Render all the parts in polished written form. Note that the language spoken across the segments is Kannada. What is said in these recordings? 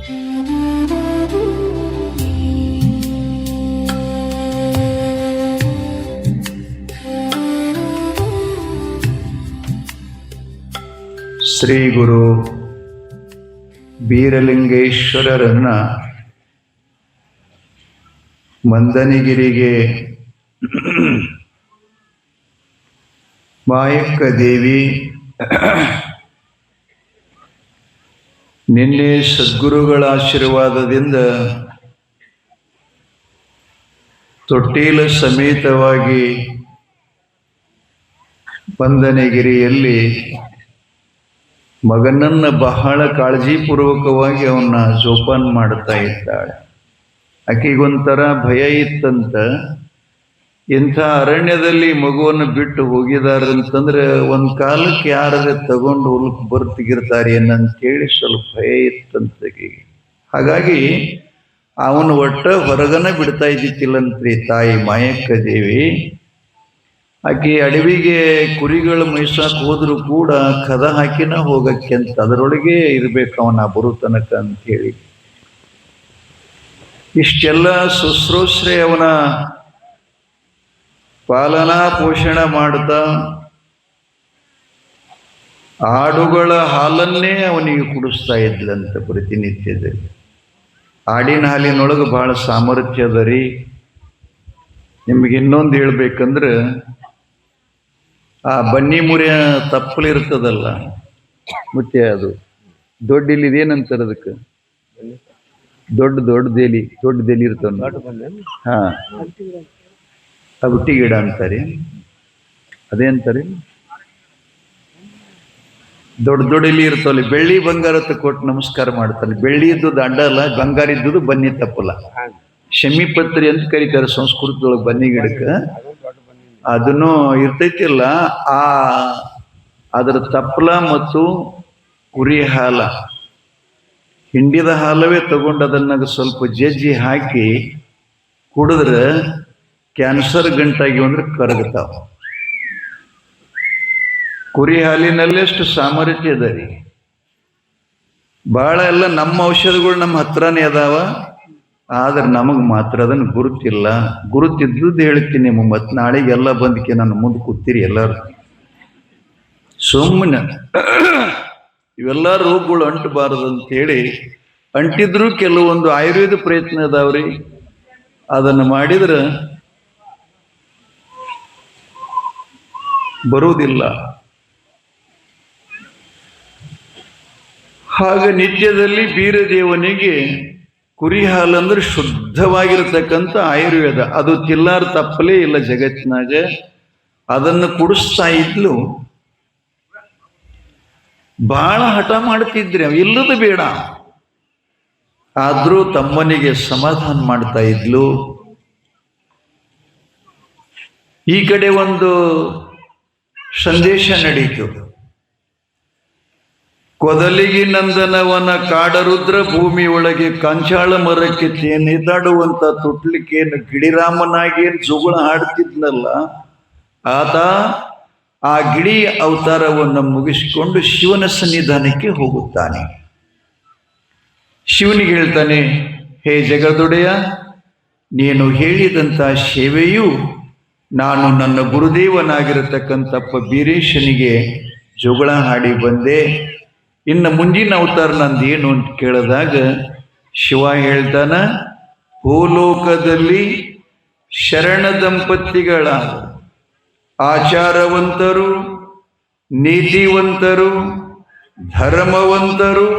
ಶ್ರೀ ಗುರು ಬೀರಲಿಂಗೇಶ್ವರರನ್ನ ಮಂದನಗಿರಿಗೆ ಮಾಯಕ್ಕ ದೇವಿ ನಿನ್ನೆ ಸದ್ಗುರುಗಳ ಆಶೀರ್ವಾದದಿಂದ ತೊಟ್ಟಿಲ ಸಮೇತವಾಗಿ ಮಂದನಗಿರಿಯಲ್ಲಿ ಮಗನನ್ನ ಬಹಳ ಕಾಳಜಿಪೂರ್ವಕವಾಗಿ ಅವನ್ನ ಜೋಪಾನ ಮಾಡ್ತಾ ಇದ್ದಾಳೆ. ಆಕೆಗೊಂಥರ ಭಯ ಇತ್ತಂತ, ಇಂಥ ಅರಣ್ಯದಲ್ಲಿ ಮಗುವನ್ನು ಬಿಟ್ಟು ಹೋಗಿದಾರಂತಂದ್ರೆ ಒಂದು ಕಾಲಕ್ಕೆ ಯಾರೇ ತಗೊಂಡು ಹೊಲಕ್ಕೆ ಬರ್ತಿಗಿರ್ತಾರೆ ಅನ್ನಂತೇಳಿ ಸ್ವಲ್ಪ ಭಯ ಇತ್ತಂತ. ಹಾಗಾಗಿ ಅವನು ಒಟ್ಟ ಹೊರಗನ ಬಿಡ್ತಾ ಇದ್ದಿತ್ತಿಲ್ಲಂತ್ರಿ ತಾಯಿ ಮಾಯಕ್ಕ ದೇವಿ. ಆಕೆ ಅಡವಿಗೆ ಕುರಿಗಳು ಮೇಯ್ಸಾಕ್ ಹೋದ್ರು ಕೂಡ ಕದ ಹಾಕಿನ ಹೋಗಕ್ಕೆ ಅಂತ ಅದರೊಳಗೆ ಇರ್ಬೇಕು ಅವನ ಬರು ತನಕ ಅಂತೇಳಿ ಇಷ್ಟೆಲ್ಲ ಶುಶ್ರೂಷೆ ಅವನ ಪಾಲನಾ ಪೋಷಣ ಮಾಡ್ತಾ ಆಡುಗಳ ಹಾಲನ್ನೇ ಅವನಿಗೆ ಕುಡಿಸ್ತಾ ಇದ್ಲಂತ ಪ್ರತಿನಿತ್ಯದಲ್ಲಿ. ಆಡಿನ ಹಾಲಿನೊಳಗೆ ಬಹಳ ಸಾಮರ್ಥ್ಯ ಅದ ರೀ. ನಿಮ್ಗೆ ಇನ್ನೊಂದು ಹೇಳ್ಬೇಕಂದ್ರೆ, ಆ ಬನ್ನಿ ಮುರಿಯ ತಪ್ಪಲಿರ್ತದಲ್ಲ ಮುತ್ಯ, ಅದು ದೊಡ್ಡ ಇಲ್ಲಿ ಇದೇನಂತಾರೆ ಅದಕ್ಕೆ, ದೊಡ್ಡ ದೇಲಿ ಇರ್ತವ. ಹಾ, ಆ ಹುಟ್ಟಿ ಗಿಡ ಅಂತಾರೆ. ಅದೇ ಅಂತಾರೆ, ದೊಡ್ಡ ಇಲ್ಲಿ ಇರ್ತವಲ್ಲಿ ಬೆಳ್ಳಿ ಬಂಗಾರ ಕೊಟ್ಟು ನಮಸ್ಕಾರ ಮಾಡ್ತಾರೆ. ಬೆಳ್ಳಿ ಇದ್ದುದು ಅಡ್ಡ ಅಲ್ಲ, ಬಂಗಾರ ಇದ್ದುದು ಬನ್ನಿ ತಪ್ಪಲ್ಲ. ಶಮಿ ಪತ್ರಿ ಅಂತ ಕರೀತಾರೆ ಸಂಸ್ಕೃತದೊಳಗೆ ಬನ್ನಿ ಗಿಡಕ್ಕೆ. ಅದನ್ನು ಇರ್ತೈತಿಲ್ಲ, ಅದರ ತಪ್ಪಲ ಮತ್ತು ಕುರಿ ಹಾಲ, ಹಿಂಡಿದ ಹಾಲವೇ ತಗೊಂಡು ಅದನ್ನ ಸ್ವಲ್ಪ ಜಜ್ಜಿ ಹಾಕಿ ಕುಡಿದ್ರೆ ಕ್ಯಾನ್ಸರ್ ಗಂಟಾಗಿ ಅಂದ್ರೆ ಕರಗತಾವ. ಕುರಿ ಹಾಲಿನಲ್ಲೆಷ್ಟು ಸಾಮರ್ಥ್ಯ ಅದ ರೀ. ಬಹಳ ಎಲ್ಲ ನಮ್ಮ ಔಷಧಗಳು ನಮ್ಮ ಹತ್ರನೇ ಅದಾವ, ಆದ್ರೆ ನಮಗೆ ಮಾತ್ರ ಅದನ್ನು ಗುರುತಿಲ್ಲ. ಗುರುತಿದ್ದು ಹೇಳ್ತೀನಿ, ಮತ್ತು ನಾಳೆಗೆಲ್ಲ ಬಂದಕ್ಕೆ ನಾನು ಮುಂದೆ ಕೂತೀರಿ ಎಲ್ಲರೂ. ಸುಮ್ಮನೆ ಇವೆಲ್ಲ ರೋಗಗಳು ಅಂಟಬಾರದು ಅಂತೇಳಿ, ಅಂಟಿದ್ರು ಕೆಲವೊಂದು ಆಯುರ್ವೇದ ಪ್ರಯತ್ನ ಅದಾವ್ರಿ. ಅದನ್ನು ಮಾಡಿದ್ರೆ ಬರುವುದಿಲ್ಲ. ಹಾಗ ನಿತ್ಯದಲ್ಲಿ ಬೀರದೇವನಿಗೆ ಕುರಿ ಹಾಲಂದ್ರೆ ಶುದ್ಧವಾಗಿರ್ತಕ್ಕಂಥ ಆಯುರ್ವೇದ, ಅದು ತಿಲ್ಲಾರ ತಪ್ಪಲೇ ಇಲ್ಲ ಜಗತ್ತಿನಾಗ. ಅದನ್ನು ಕುಡಿಸ್ತಾ ಇದ್ಲು. ಬಹಳ ಹಠ ಮಾಡ್ತಿದ್ರಿ, ಇಲ್ಲದ ಬೇಡ, ಆದ್ರೂ ತಮ್ಮನಿಗೆ ಸಮಾಧಾನ ಮಾಡ್ತಾ ಇದ್ಲು. ಈ ಕಡೆ ಒಂದು ಸಂದೇಶ ನಡೀತು. ಕೊದಲಿಗಿ ನಂದನವನ ಕಾಡರುದ್ರ ಭೂಮಿ ಒಳಗೆ ಕಂಚಾಳ ಮರಕ್ಕೆ ನೇತಾಡುವಂತ ತೊಟ್ಲಿಕ್ಕೇನು ಗಿಡಿರಾಮನಾಗಿ ಜುಗುಳ ಹಾಡ್ತಿದ್ನಲ್ಲ, ಆತ ಆ ಗಿಳಿ ಅವತಾರವನ್ನು ಮುಗಿಸಿಕೊಂಡು ಶಿವನ ಸನ್ನಿಧಾನಕ್ಕೆ ಹೋಗುತ್ತಾನೆ. ಶಿವನಿಗೆ ಹೇಳ್ತಾನೆ, ಹೇ ಜಗದೊಡೆಯ, ನೀನು ಹೇಳಿದಂಥ ಸೇವೆಯು ನಾನು ನನ್ನ ಗುರುದೇವನಾಗಿರತಕ್ಕಂಥಪ್ಪ ಬೀರೇಶನಿಗೆ ಜುಗುಳ ಹಾಡಿ ಬಂದೆ. ಇನ್ನು ಮುಂದಿನ ಅವತಾರ ನಂದೇನು ಅಂತ ಕೇಳಿದಾಗ ಶಿವ ಹೇಳ್ತಾನ, ಭೂಲೋಕದಲ್ಲಿ ಶರಣ ದಂಪತಿಗಳ ಆಚಾರವಂತರು, ನೀತಿವಂತರು, ಧರ್ಮವಂತರು,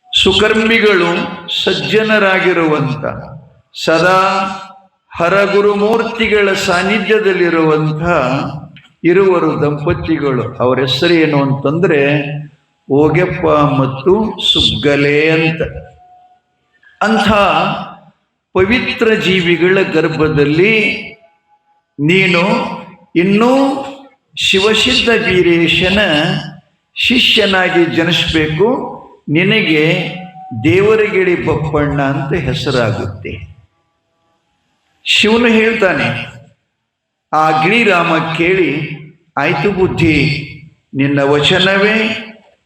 ಸುಕರ್ಮಿಗಳು, ಸಜ್ಜನರಾಗಿರುವಂಥ ಸದಾ ಹರಗುರುಮೂರ್ತಿಗಳ ಸಾನ್ನಿಧ್ಯದಲ್ಲಿರುವಂಥ ಇರುವರು ದಂಪತಿಗಳು. ಅವರ ಹೆಸರು ಏನು ಅಂತಂದ್ರೆ ಓಗೆಪ್ಪ ಮತ್ತು ಸುಗ್ಗಲೆ ಅಂತ. ಅಂಥ ಪವಿತ್ರ ಜೀವಿಗಳ ಗರ್ಭದಲ್ಲಿ ನೀನು ಇನ್ನೂ ಶಿವಸಿದ್ಧ ಬೀರೇಶನ ಶಿಷ್ಯನಾಗಿ ಜನಿಸ್ಬೇಕು. ನಿನಗೆ ದೇವರಗಿಳಿ ಬಪ್ಪಣ್ಣ ಅಂತ ಹೆಸರಾಗುತ್ತೆ. ಶಿವನು ಹೇಳ್ತಾನೆ, ಆ ಗಿಳಿರಾಮ ಕೇಳಿ, ಆಯ್ತು ಬುದ್ಧಿ, ನಿನ್ನ ವಚನವೇ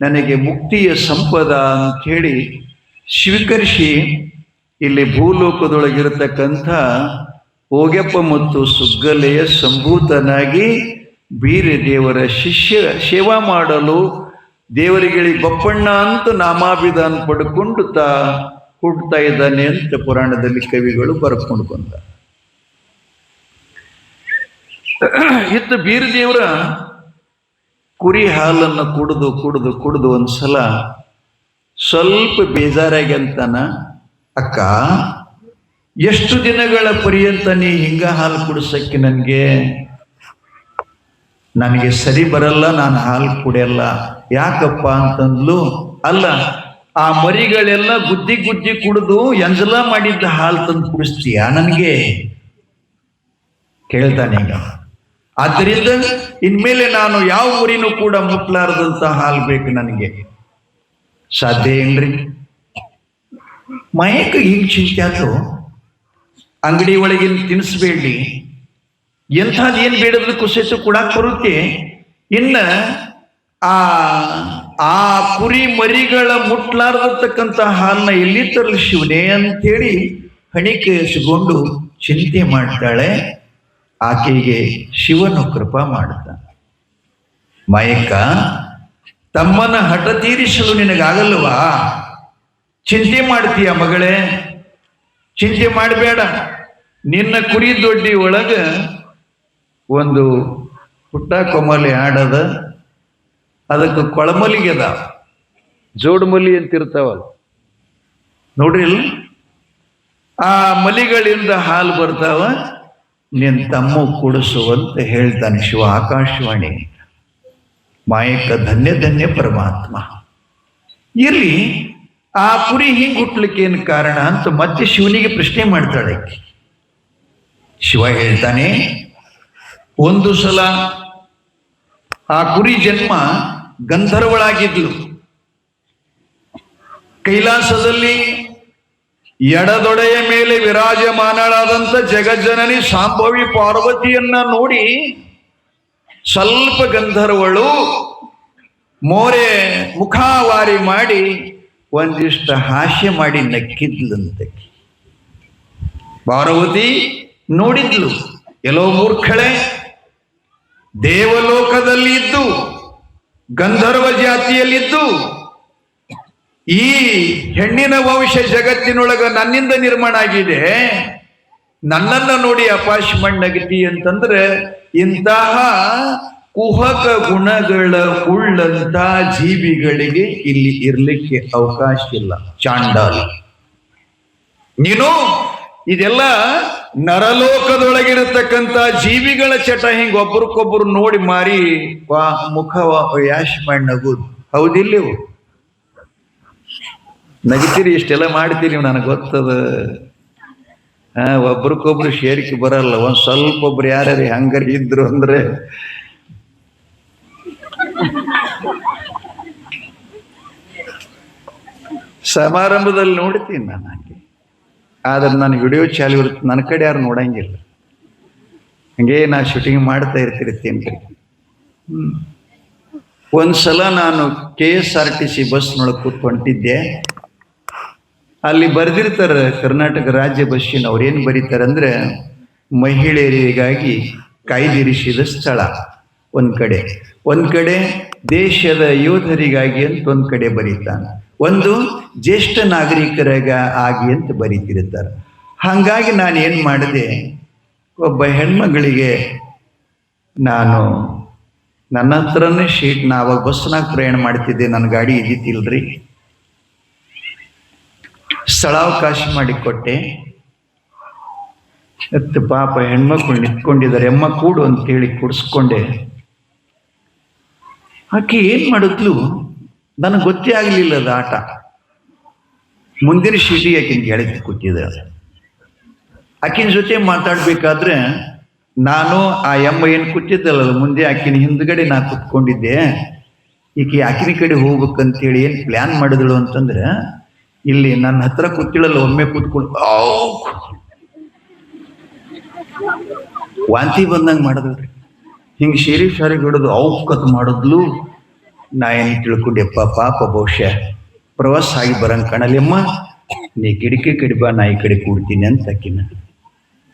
ನನಗೆ ಮುಕ್ತಿಯ ಸಂಪದ ಅಂಥೇಳಿ ಸ್ವೀಕರಿಸಿ ಇಲ್ಲಿ ಭೂಲೋಕದೊಳಗಿರತಕ್ಕಂಥ ಓಗೆಪ್ಪ ಮತ್ತು ಸುಗ್ಗಲೆಯ ಸಂಭೂತನಾಗಿ ಬೀರೆ ದೇವರ ಶಿಷ್ಯ ಸೇವಾ ಮಾಡಲು ದೇವರಿಗೆ ಬಪ್ಪಣ್ಣ ಅಂತ ನಾಮಾಭಿಧಾನ ಪಡ್ಕೊಂಡು ಹುಡ್ತಾ ಇದ್ದಾನೆ ಅಂತ ಪುರಾಣದಲ್ಲಿ ಕವಿಗಳು ಬರ್ಕೊಂಡು ಬಂದ. ಇತ್ತು ಬೀರದೇವರ ಕುರಿ ಹಾಲನ್ನು ಕುಡಿದು ಕುಡಿದು ಕುಡಿದು ಒಂದ್ಸಲ ಸ್ವಲ್ಪ ಬೇಜಾರಾಗಿ ಅಂತಾನ, ಅಕ್ಕ ಎಷ್ಟು ದಿನಗಳ ಪರ್ಯಂತ ನೀ ಹಿಂಗ ಹಾಲು ಕುಡಿಸಕ್ಕೆ ನನಗೆ ಸರಿ ಬರಲ್ಲ, ನಾನು ಹಾಲು ಕುಡಿಯಲ್ಲ. ಯಾಕಪ್ಪ ಅಂತಂದ್ಲು. ಅಲ್ಲ, ಆ ಮರಿಗಳೆಲ್ಲ ಗುದ್ದಿ ಗುದ್ದಿ ಕುಡಿದು ಎಂಜಲ ಮಾಡಿದ್ದ ಹಾಲು ತಂದು ಕುಡಿಸ್ತೀಯ ನನಗೆ ಕೇಳ್ತಾನೆ ಈಗ. ಆದ್ದರಿಂದ ಇನ್ಮೇಲೆ ನಾನು ಯಾವ ಊರಿನೂ ಕೂಡ ಮುಟ್ಲಾರದಂತ ಹಾಲು ಬೇಕು ನನಗೆ. ಸಾಧ್ಯ ಏನ್ರಿ? ಮಯಕ್ಕೆ ಹಿಂಗ್ ಚಿಂತೆ ಆಯ್ತು. ಅಂಗಡಿ ಒಳಗಿನ ತಿನ್ನಿಸ್ಬೇಡಿ, ಎಂಥದ್ದು ಏನು ಬೇಡದ್ರು ಕುಸಿತು ಕೊಡಾಕ್ ಬರುತ್ತೆ. ಇನ್ನ ಆ ಕುರಿ ಮರಿಗಳ ಮುಟ್ಲಾರ್ದತಕ್ಕಂಥ ಹಾಲನ್ನ ಎಲ್ಲಿ ತರಲಿ ಶಿವನೇ ಅಂತೇಳಿ ಹಣಿಕೆ ಎಸಿಕೊಂಡು ಚಿಂತೆ ಮಾಡ್ತಾಳೆ. ಆಕೆಗೆ ಶಿವನು ಕೃಪಾ ಮಾಡ್ತಾನೆ. ಮಯಕ್ಕ, ತಮ್ಮನ ಹಠ ತೀರಿಸಲು ನಿನಗಾಗಲ್ವಾ? ಚಿಂತೆ ಮಾಡ್ತೀಯ ಮಗಳೇ? ಚಿಂತೆ ಮಾಡಬೇಡ. ನಿನ್ನ ಕುರಿ ದೊಡ್ಡಿ ಒಳಗ ಒಂದು ಪುಟ್ಟ ಕೊಮಲಿ ಆಡದ, ಅದಕ್ಕೆ ಕೊಳಮಲಿಗೆ ಅದ, ಜೋಡುಮಲಿ ಅಂತಿರ್ತಾವಲ್ಲ ನೋಡ್ರಿ. ಆ ಮಲಿಗಳಿಂದ ಹಾಲು ಬರ್ತಾವ, ನಿನ್ನ ತಮ್ಮ ಕುಡಿಸುವಂತ ಹೇಳ್ತಾನೆ ಶಿವ ಆಕಾಶವಾಣಿ. ಮಾಯಕ್ಕ ಧನ್ಯ ಧನ್ಯ ಪರಮಾತ್ಮ. ಇರ್ಲಿ, ಆ ಕುರಿ ಹಿಂಗ್ ಹುಟ್ಲಿಕ್ಕೆ ಏನು ಕಾರಣ ಅಂತ ಮತ್ತೆ ಶಿವನಿಗೆ ಪ್ರಶ್ನೆ ಮಾಡ್ತಾಳೆ. ಶಿವ ಹೇಳ್ತಾನೆ, ಒಂದು ಸಲ ಆ ಕುರಿ ಜನ್ಮ ಗಂಧರ್ವಳಾಗಿದ್ಲು. ಕೈಲಾಸದಲ್ಲಿ ಎಡದೊಡೆಯ ಮೇಲೆ ವಿರಾಜಮಾನಳಾದಂಥ ಜಗಜ್ಜನನಿ ಸಾಂಭವಿ ಪಾರ್ವತಿಯನ್ನ ನೋಡಿ ಸ್ವಲ್ಪ ಗಂಧರ್ವಳು ಮೋರೆ ಮುಖಾವಾರಿ ಮಾಡಿ ಒಂದಿಷ್ಟು ಹಾಸ್ಯ ಮಾಡಿ ನಕ್ಕಿದ್ಲಂತೆ. ಪಾರ್ವತಿ ನೋಡಿದ್ಲು, ಎಲ್ಲೋ ಮೂರ್ಖಳೆ, ದೇವಲೋಕದಲ್ಲಿ ಇದ್ದು ಗಂಧರ್ವ ಜಾತಿಯಲ್ಲಿದ್ದು ಈ ಹೆಣ್ಣಿನ ವಂಶ ಜಗತ್ತಿನೊಳಗ ನನ್ನಿಂದ ನಿರ್ಮಾಣ ಆಗಿದೆ, ನನ್ನನ್ನ ನೋಡಿ ಅಪಾಶ ಮಣ್ಣಗತಿ ಅಂತಂದ್ರೆ ಇಂತಹ ಕುಹಕ ಗುಣಗಳ ಉಳ್ಳಂತ ಜೀವಿಗಳಿಗೆ ಇಲ್ಲಿ ಇರ್ಲಿಕ್ಕೆ ಅವಕಾಶ ಇಲ್ಲ. ಚಾಂಡಾಲ ನೀನು ಇದೆಲ್ಲ ನರಲೋಕದೊಳಗಿರತಕ್ಕಂಥ ಜೀವಿಗಳ ಚಟ ಹಿಂಗ ಒಬ್ರಕ್ಕೊಬ್ರು ನೋಡಿ ಮಾರಿ ಮುಖ ಯಾಶ್ ಮಾಡಿ ನಗುದು. ಹೌದಿಲ್ಲವು? ನಗಿತೀರಿ, ಇಷ್ಟೆಲ್ಲ ಮಾಡ್ತೀರಿ, ನನಗೆ ಗೊತ್ತದ. ಒಬ್ರಕ್ಕೊಬ್ರು ಶೇರಿಕೆ ಬರಲ್ಲ. ಒಂದ್ ಸ್ವಲ್ಪ ಒಬ್ರು ಯಾರ್ಯಾರು ಹಂಗಾರ ಇದ್ರು ಅಂದ್ರೆ ಸಮಾರಂಭದಲ್ಲಿ ನೋಡ್ತೀನಿ ನಾನು ಹಾಗೆ. ಆದ್ರೆ ನಾನು ವಿಡಿಯೋ ಚಾಲು ಇರುತ್ತೆ, ನನ್ನ ಕಡೆ ಯಾರು ನೋಡಂಗಿಲ್ಲ. ಹಂಗೆ ನಾ ಶೂಟಿಂಗ್ ಮಾಡ್ತಾ ಇರ್ತಿರ್ತೀನಿ. ಒಂದ್ಸಲ ನಾನು KSRTC ಬಸ್ನೊಳಗೆ ಕೂತ್ಕೊಂಡಿದ್ದೆ. ಅಲ್ಲಿ ಬರೆದಿರ್ತಾರೆ ಕರ್ನಾಟಕ ರಾಜ್ಯ ಬಸ್ಸಿನ ಅವ್ರೇನು ಬರೀತಾರೆ ಅಂದ್ರೆ, ಮಹಿಳೆಯರಿಗಾಗಿ ಕಾಯ್ದಿರಿಸಿದ ಸ್ಥಳ ಒಂದ್ ಕಡೆ ದೇಶದ ಯೋಧರಿಗಾಗಿ ಅಂತ ಒಂದ್ ಕಡೆ ಬರೀತಾನೆ, ಒಂದು ಜ್ಯೇಷ್ಠ ನಾಗರಿಕರಾಗ ಆಗಿ ಅಂತ ಬರೀತಿರ್ತಾರೆ. ಹಾಗಾಗಿ ನಾನು ಏನು ಮಾಡಿದೆ, ಒಬ್ಬ ಹೆಣ್ಮಗಳಿಗೆ ನಾನು ನನ್ನ ಹತ್ರನೇ ಶೀಟ್, ಅವಾಗ ಬಸ್ನಾಗ ಪ್ರಯಾಣ ಮಾಡ್ತಿದ್ದೆ, ನನ್ನ ಗಾಡಿ ಇದ್ದಿತ್ತಿಲ್ರಿ, ಸ್ಥಳಾವಕಾಶ ಮಾಡಿಕೊಟ್ಟೆ. ಮತ್ತು ಪಾಪ ಹೆಣ್ಮಕ್ಳು ನಿಂತ್ಕೊಂಡಿದ್ದಾರೆ, ಅಮ್ಮ ಕೂಡು ಅಂತೇಳಿ ಕೂಡಿಸ್ಕೊಂಡೆ. ಆಕೆ ಏನ್ ಮಾಡಿದ್ಲು ನನಗೆ ಗೊತ್ತೇ ಆಗಲಿಲ್ಲ ಅದು ಆಟ. ಮುಂದಿನ ಶೀಟಿಗೆ ಆಕಿನ ಗೆಳತಿ ಕೂತಿದ್ದಾಳೆ. ಆಕಿನ ಜೊತೆ ಮಾತಾಡ್ಬೇಕಾದ್ರೆ ನಾನು ಆ ಎಮ್ಮ ಏನು ಕೂತಿದ್ದಲ್ಲ ಮುಂದೆ ಆಕಿನ ಹಿಂದ್ಗಡೆ ನಾ ಕೂತ್ಕೊಂಡಿದ್ದೆ. ಈಕೆ ಆಕಿನ ಕಡೆ ಹೋಗ್ಬೇಕಂತೇಳಿ ಏನು ಪ್ಲ್ಯಾನ್ ಮಾಡಿದಳು ಅಂತಂದ್ರೆ, ಇಲ್ಲಿ ನನ್ನ ಹತ್ರ ಕೂತಿಳಲ್ಲ ಒಮ್ಮೆ ಕೂತ್ಕೊಂಡು ವಾಂತಿ ಬಂದಂಗೆ ಮಾಡಿದ್ರಿ. ಹಿಂಗೆ ಶಾರಿಗೆ ಹಿಡಿದು ಔಕತ್ ಮಾಡಿದ್ಲು. ನಾ ಏನು ತಿಳ್ಕೊಂಡೆಪ್ಪ, ಪಾಪ ಬಹುಶಃ ಪ್ರವಾಸ ಆಗಿ ಬರಂಗೆ ಕಾಣಲಿಯಮ್ಮ, ನೀ ಕಿಡಿಕೆ ಕಡಿಬಾ, ನಾ ಈ ಕಡೆ ಕೂಡ್ತೀನಿ ಅಂತ ಅಕ್ಕಿನ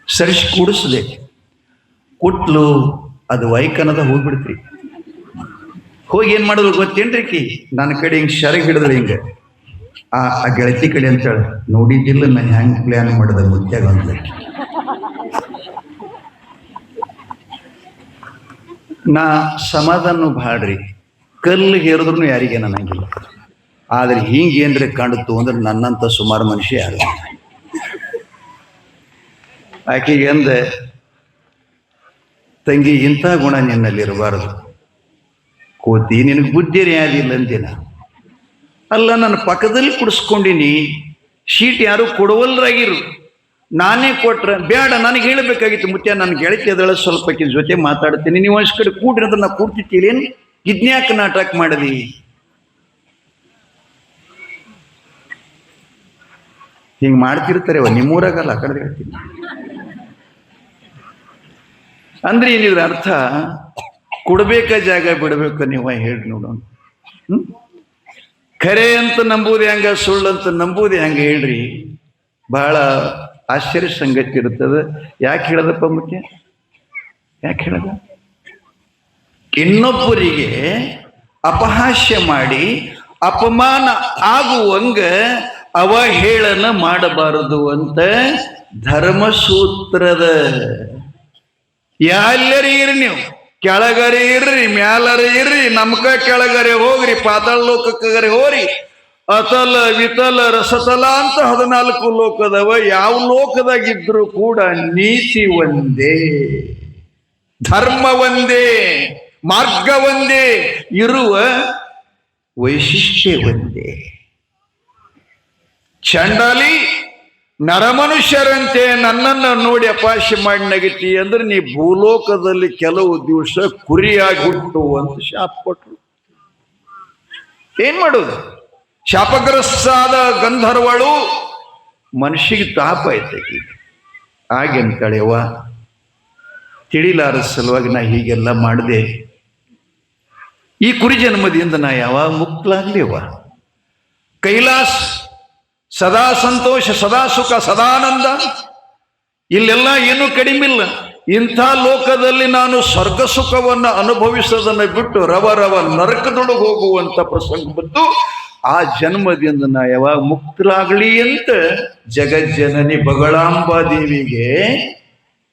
ಸರಿಸಿ ಕೂಡಿಸ್ದೆ. ಕುಟ್ಲು ಅದು ವೈಕನದ ಹೋಗ್ಬಿಡ್ತ್ರಿ. ಹೋಗಿ ಏನ್ ಮಾಡಿದ್ರು ಗೊತ್ತೇನ್ರಿ? ಕಿ ನನ್ನ ಕಡೆ ಹಿಂಗೆ ಶರಗ್ ಹಿಡಿದ್ರೆ ಹಿಂಗೆ ಆ ಗೆಳತಿ ಕಡೆ ಅಂತೇಳಿ ನೋಡಿದ್ದಿಲ್ಲ ನಾನು ಹೆಂಗ್ ಪ್ಲಾನ್ ಮಾಡಿದೆ ಮುತ್ಯಾಗ ಅಂತ. ನಾ ಸಮಾಧಾನ ಭಾಳ್ರಿ, ಕಲ್ಲು ಹೇರಿದ್ರು ಯಾರಿಗೆ ನನಗಿಲ್ಲ. ಆದ್ರೆ ಹಿಂಗೇನ್ರಿ ಕಾಣುತ್ತು ಅಂದ್ರೆ ನನ್ನಂತ ಸುಮಾರು ಮನುಷ್ಯ ಯಾರು. ಆಕೆಗೆ ಅಂದೆ, ತಂಗಿ ಇಂಥ ಗುಣ ನಿನ್ನಲ್ಲಿ ಇರಬಾರದು. ಕೋತಿ ನಿನಗೆ ಬುದ್ಧಿರೇ ಯಾರಿಲ್ಲ ಅಂತೀನ. ಅಲ್ಲ, ನನ್ನ ಪಕ್ಕದಲ್ಲಿ ಕುಡಿಸ್ಕೊಂಡಿನಿ, ಶೀಟ್ ಯಾರು ಕೊಡುವಲ್ರಾಗಿರು, ನಾನೇ ಕೊಟ್ರೆ ಬೇಡ. ನನಗೆ ಹೇಳಬೇಕಾಗಿತ್ತು ಮುತ್ಯ, ನನ್ನ ಗೆಳತಿ ಅದಳ ಸ್ವಲ್ಪ ಜೊತೆ ಮಾತಾಡ್ತೀನಿ, ನೀವು ಅಷ್ಟು ಕಡೆ ಕೂಡ್ರಿ ಅಂದ್ರೆ ನಾ ಕೂಡ್ತಿರ್ತೀರೇನು? ಇದ್ನ್ಯಾಕ ನಾಟಕ ಮಾಡದಿ? ಹಿಂಗೆ ಮಾಡ್ತಿರ್ತಾರೆ ನಿಮ್ಮೂರಾಗಲ್ಲ, ಆ ಕಡೆ ಹೇಳ್ತೀನಿ. ಅಂದ್ರೆ ಏನಿದ್ರ ಅರ್ಥ? ಕೊಡ್ಬೇಕ ಜಾಗ ಬಿಡ್ಬೇಕ ನೀವು ಹೇಳಿ ನೋಡೋಣ. ಖರೆ ಅಂತ ನಂಬುದು ಹೆಂಗ, ಸುಳ್ಳು ಅಂತ ನಂಬುದು ಹೆಂಗ ಹೇಳ್ರಿ? ಬಹಳ ಆಶ್ಚರ್ಯ ಸಂಗತಿ ಇರುತ್ತದೆ. ಯಾಕೆ ಹೇಳದಪ್ಪ ಮುಖ್ಯ? ಯಾಕೆ ಹೇಳದ? ಇನ್ನೊಬ್ಬರಿಗೆ ಅಪಹಾಸ್ಯ ಮಾಡಿ ಅಪಮಾನ ಆಗುವಂಗ ಅವಹೇಳನ ಮಾಡಬಾರದು ಅಂತ ಧರ್ಮಸೂತ್ರದ. ಎಲ್ಲರಿ ಇರ್ರಿ, ನೀವು ಕೆಳಗರೆ ಇರ್ರಿ, ಮ್ಯಾಲರೆ ಇರ್ರಿ, ನಮ್ಕ ಕೆಳಗರೆ ಹೋಗ್ರಿ, ಪಾತಾಳ ಲೋಕಕ್ಕಗರೆ ಹೋಗ್ರಿ, ಅತಲ ವಿತಲ ರಸತಲ ಅಂತ 14 ಲೋಕದವ. ಯಾವ ಲೋಕದಾಗಿದ್ರು ಕೂಡ ನೀತಿ ಒಂದೇ, ಧರ್ಮ ಒಂದೇ, ಮಾರ್ಗ ಒಂದೇ, ಇರುವ ವೈಶಿಷ್ಟ್ಯ ಒಂದೇ. ಚಂಡಾಲಿ ನರಮನುಷ್ಯರಂತೆ ನನ್ನನ್ನು ನೋಡಿ ಅಪಹಾಸ್ಯ ಮಾಡಿ ನಗಿತಿ ಅಂದ್ರೆ ನೀ ಭೂಲೋಕದಲ್ಲಿ ಕೆಲವು ದಿವಸ ಕುರಿಯಾಗಿ ಹುಟ್ಟು ಅಂತ ಶಾಪ ಕೊಟ್ರು. ಏನ್ ಮಾಡೋದು? ಶಾಪಗ್ರಸ್ತಾದ ಗಂಧರ್ವಳು ಮನುಷ್ಯಗೆ ತಾಪ ಐತೆ. ಹಾಗೆಂತಾಳೆವ, ತಿಳಿಲಾರ ಸಲುವಾಗಿ ನಾ ಹೀಗೆಲ್ಲ ಮಾಡಿದೆ. ಈ ಕುರಿ ಜನ್ಮದಿಂದ ನಾ ಯಾವಾಗ ಮುಕ್ತಲಾಗ್ಲಿವ? ಕೈಲಾಸ ಸದಾ ಸಂತೋಷ, ಸದಾ ಸುಖ, ಸದಾನಂದ, ಇಲ್ಲೆಲ್ಲ ಏನೂ ಕಡಿಮಿಲ್ಲ. ಇಂಥ ಲೋಕದಲ್ಲಿ ನಾನು ಸ್ವರ್ಗ ಸುಖವನ್ನು ಅನುಭವಿಸೋದನ್ನು ಬಿಟ್ಟು ರವ ರವ ನರಕದೊಳಗೆ ಹೋಗುವಂತ ಪ್ರಸಂಗ ಬಂತು. ಆ ಜನ್ಮದಿಂದ ನಾ ಯಾವಾಗ ಮುಕ್ತರಾಗಲಿ ಅಂತ ಜಗಜ್ಜನನಿ ಬಗಳಾಂಬಾದೇವಿಗೆ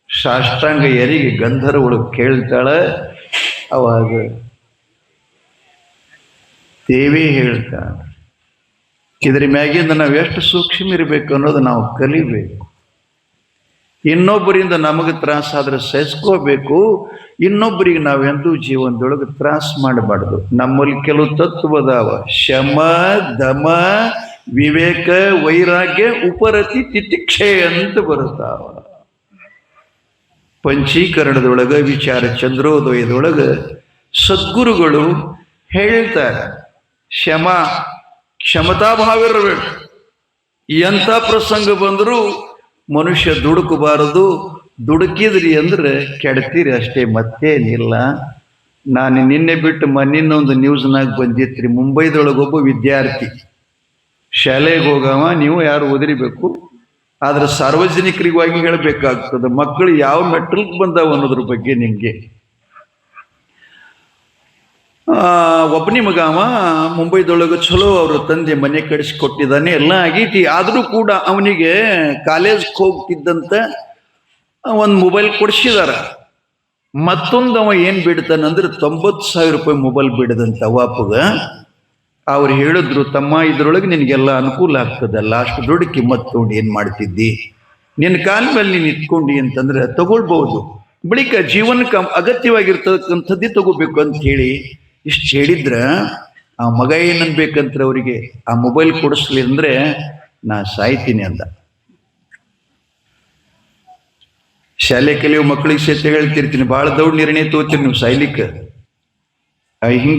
ಸಾಷ್ಟಾಂಗ ಎರಿಗೆ ಗಂಧರ್ವಳು ಕೇಳ್ತಾಳ. ಅವಾಗ ದೇವಿ ಹೇಳ್ತಾಳ, ಇದ್ರ ಮ್ಯಾಗಿಂದ ನಾವು ಎಷ್ಟು ಸೂಕ್ಷ್ಮ ಇರಬೇಕು ಅನ್ನೋದು ನಾವು ಕಲಿಬೇಕು. ಇನ್ನೊಬ್ಬರಿಂದ ನಮಗೆ ತ್ರಾಸಾದ್ರೆ ಸಹಿಸ್ಕೋಬೇಕು. ಇನ್ನೊಬ್ಬರಿಗೆ ನಾವೆಂದೂ ಜೀವನದೊಳಗೆ ತ್ರಾಸ ಮಾಡಬಾರ್ದು. ನಮ್ಮಲ್ಲಿ ಕೆಲವು ತತ್ವದಾವ. ಶಮ, ದಮ, ವಿವೇಕ, ವೈರಾಗ್ಯ, ಉಪರತಿ, ತಿತಿಕ್ಷೆ ಅಂತ ಬರುತ್ತಾವ. ಪಂಚೀಕರಣದೊಳಗ ವಿಚಾರ ಚಂದ್ರೋದಯದೊಳಗ ಸದ್ಗುರುಗಳು ಹೇಳ್ತಾರೆ, ಕ್ಷಮತಾಭಾವ ಇರಬೇಕು. ಎಂಥ ಪ್ರಸಂಗ ಬಂದರೂ ಮನುಷ್ಯ ದುಡುಕಬಾರದು. ದುಡುಕಿದ್ರಿ ಅಂದ್ರೆ ಕೆಡ್ತೀರಿ ಅಷ್ಟೇ, ಮತ್ತೇನಿಲ್ಲ. ನಾನು ನಿನ್ನೆ ಬಿಟ್ಟು ಮೊನ್ನಿನ್ನೊಂದು ನ್ಯೂಸ್ನಾಗ ಬಂದಿತ್ರಿ. ಮುಂಬೈದೊಳಗೊಬ್ಬ ವಿದ್ಯಾರ್ಥಿ ಶಾಲೆಗೆ ಹೋಗವ, ನೀವು ಯಾರು ಓದಿರಬೇಕು, ಆದ್ರೆ ಸಾರ್ವಜನಿಕರಿಗಾಗಿ ಹೇಳಬೇಕಾಗ್ತದೆ. ಮಕ್ಕಳು ಯಾವ ಮೆಟ್ರಲ್ಗೆ ಬಂದಾವ ಅನ್ನೋದ್ರ ಬಗ್ಗೆ ನಿಮಗೆ. ಒಬ್ಬನಿ ಮಗವ ಮುಂಬೈದೊಳಗೆ ಚಲೋ ಅವ್ರ ತಂದೆ ಮನೆ ಕಡಿಸ್ಕೊಟ್ಟಿದ್ದಾನೆ, ಎಲ್ಲ ಆಗೈತಿ. ಆದರೂ ಕೂಡ ಅವನಿಗೆ ಕಾಲೇಜ್ಗೆ ಹೋಗ್ತಿದ್ದಂತ ಒಂದು ಮೊಬೈಲ್ ಕೊಡಿಸಿದಾರ. ಮತ್ತೊಂದು ಅವ ಏನು ಬಿಡ್ತಾನಂದ್ರೆ 90,000 ರೂಪಾಯಿ ಮೊಬೈಲ್ ಬಿಡದಂತ ವಾಪಗ. ಅವ್ರು ಹೇಳಿದ್ರು, ತಮ್ಮ ಇದ್ರೊಳಗೆ ನಿನಗೆಲ್ಲ ಅನುಕೂಲ ಆಗ್ತದಲ್ಲ, ಅಷ್ಟು ದೊಡ್ಡ ಕಿಮ್ಮತ್ ತಗೊಂಡು ಏನು ಮಾಡ್ತಿದ್ದಿ, ನಿನ್ನ ಕಾಲ ಮೇಲೆ ನೀನು ಇಟ್ಕೊಂಡಿ ಅಂತಂದ್ರೆ ತಗೊಳ್ಬಹುದು. ಬಳಿಕ ಜೀವನಕ್ಕೆ ಅಗತ್ಯವಾಗಿರ್ತಕ್ಕಂಥದ್ದೇ ತಗೋಬೇಕು ಅಂತ ಹೇಳಿ ಇಷ್ಟು ಹೇಳಿದ್ರ ಆ ಮಗ ಏನನ್ಬೇಕಂದ್ರೆ ಅವರಿಗೆ ಆ ಮೊಬೈಲ್ ಕೊಡಿಸ್ಲಿ ಅಂದ್ರೆ ನಾ ಸಾಯ್ತೀನಿ ಅಂದ. ಶಾಲೆ ಕಲಿಯೋ ಮಕ್ಕಳಿಗೆ ಸಹಿತ ಹೇಳ್ತಿರ್ತೀನಿ, ಭಾಳ ದೌಡ್ ನಿರ್ಣಯ ತಗೋತೀರಿ ನೀವು ಸಾಯ್ಲಿಕ್ಕೆ.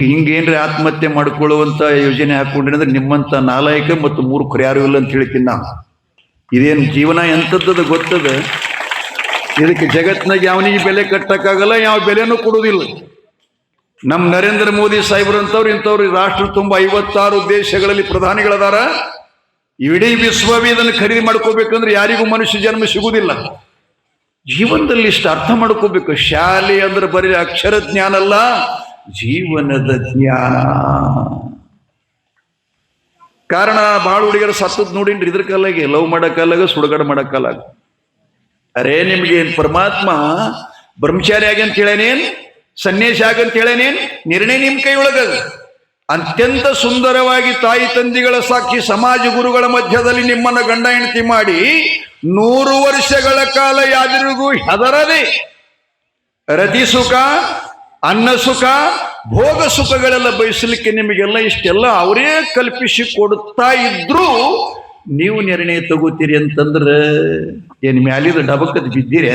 ಹಿಂಗೇನ್ರಿ ಆತ್ಮಹತ್ಯೆ ಮಾಡ್ಕೊಳ್ಳುವಂತ ಯೋಜನೆ ಹಾಕೊಂಡ್ರಿ ಅಂದ್ರೆ ನಿಮ್ಮಂತ ನಾಲಾಯಕ ಮತ್ತು ಮೂರ್ಖರು ಯಾರು ಇಲ್ಲ ಅಂತ ಹೇಳ್ತೀನಿ ನಾನು. ಇದೇನು ಜೀವನ ಎಂಥದ್ದು ಗೊತ್ತದ? ಇದಕ್ಕೆ ಜಗತ್ತಿನಾಗ ಯಾವನಿಗೆ ಬೆಲೆ ಕಟ್ಟಕ್ಕಾಗಲ್ಲ, ಯಾವ ಬೆಲೆನೂ ಕೊಡುವುದಿಲ್ಲ. ನಮ್ಮ ನರೇಂದ್ರ ಮೋದಿ ಸಾಹೇಬ್ರಂತವ್ರು ಇಂಥವ್ರು ರಾಷ್ಟ್ರ ತುಂಬ 56 ದೇಶಗಳಲ್ಲಿ ಪ್ರಧಾನಿಗಳದಾರ. ಇಡೀ ವಿಶ್ವವೇ ಇದನ್ನು ಖರೀದಿ ಮಾಡ್ಕೋಬೇಕಂದ್ರೆ ಯಾರಿಗೂ ಮನುಷ್ಯ ಜನ್ಮ ಸಿಗುವುದಿಲ್ಲ. ಜೀವನದಲ್ಲಿ ಇಷ್ಟು ಅರ್ಥ ಮಾಡ್ಕೋಬೇಕು. ಶಾಲೆ ಅಂದ್ರೆ ಬರೀ ಅಕ್ಷರ ಜ್ಞಾನ ಅಲ್ಲ, ಜೀವನದ ಜ್ಞಾನ. ಕಾರಣ ಬಹಳ ಹುಡುಗಿಯರು ಸತ್ತದ್ ನೋಡಿನ್ರಿ ಇದ್ರ ಕಾಲಾಗೆ, ಲವ್ ಮಾಡಕ್ಕಾಲಾಗ, ಸುಡುಗಾಡ ಮಾಡಕ್ಕಾಲಾಗ. ಅರೇ ನಿಮ್ಗೆ ಪರಮಾತ್ಮ ಬ್ರಹ್ಮಚಾರಿ ಆಗಂತ ಹೇಳೇನೇನ್, ಸನ್ಯಾಸಿ ಆಗಂತ ಹೇಳೇನೇನ್, ನಿರ್ಣಯ ನಿಮ್ ಕೈ ಒಳಗದ. ಅತ್ಯಂತ ಸುಂದರವಾಗಿ ತಾಯಿ ತಂದೆಗಳ ಸಾಕ್ಷಿ ಸಮಾಜ ಗುರುಗಳ ಮಧ್ಯದಲ್ಲಿ ನಿಮ್ಮನ್ನ ಗಂಡ ಹೆಂಡತಿ ಮಾಡಿ 100 ವರ್ಷಗಳ ಕಾಲ ಯಾರಿಗೂ ಹೆದರದೆ ರತಿ ಸುಖ, ಅನ್ನ ಸುಖ, ಭೋಗ ಸುಖಗಳೆಲ್ಲ ಬಯಸಲಿಕ್ಕೆ ನಿಮಗೆಲ್ಲ ಇಷ್ಟೆಲ್ಲ ಅವರೇ ಕಲ್ಪಿಸಿ ಕೊಡುತ್ತಾ ಇದ್ರು ನೀವು ನಿರ್ಣಯ ತಗೋತೀರಿ ಅಂತಂದ್ರೆ ಏನ್ ಮ್ಯಾಲಿದ ಡಬಕ್ಕದ್ ಬಿದ್ದೀರಿ?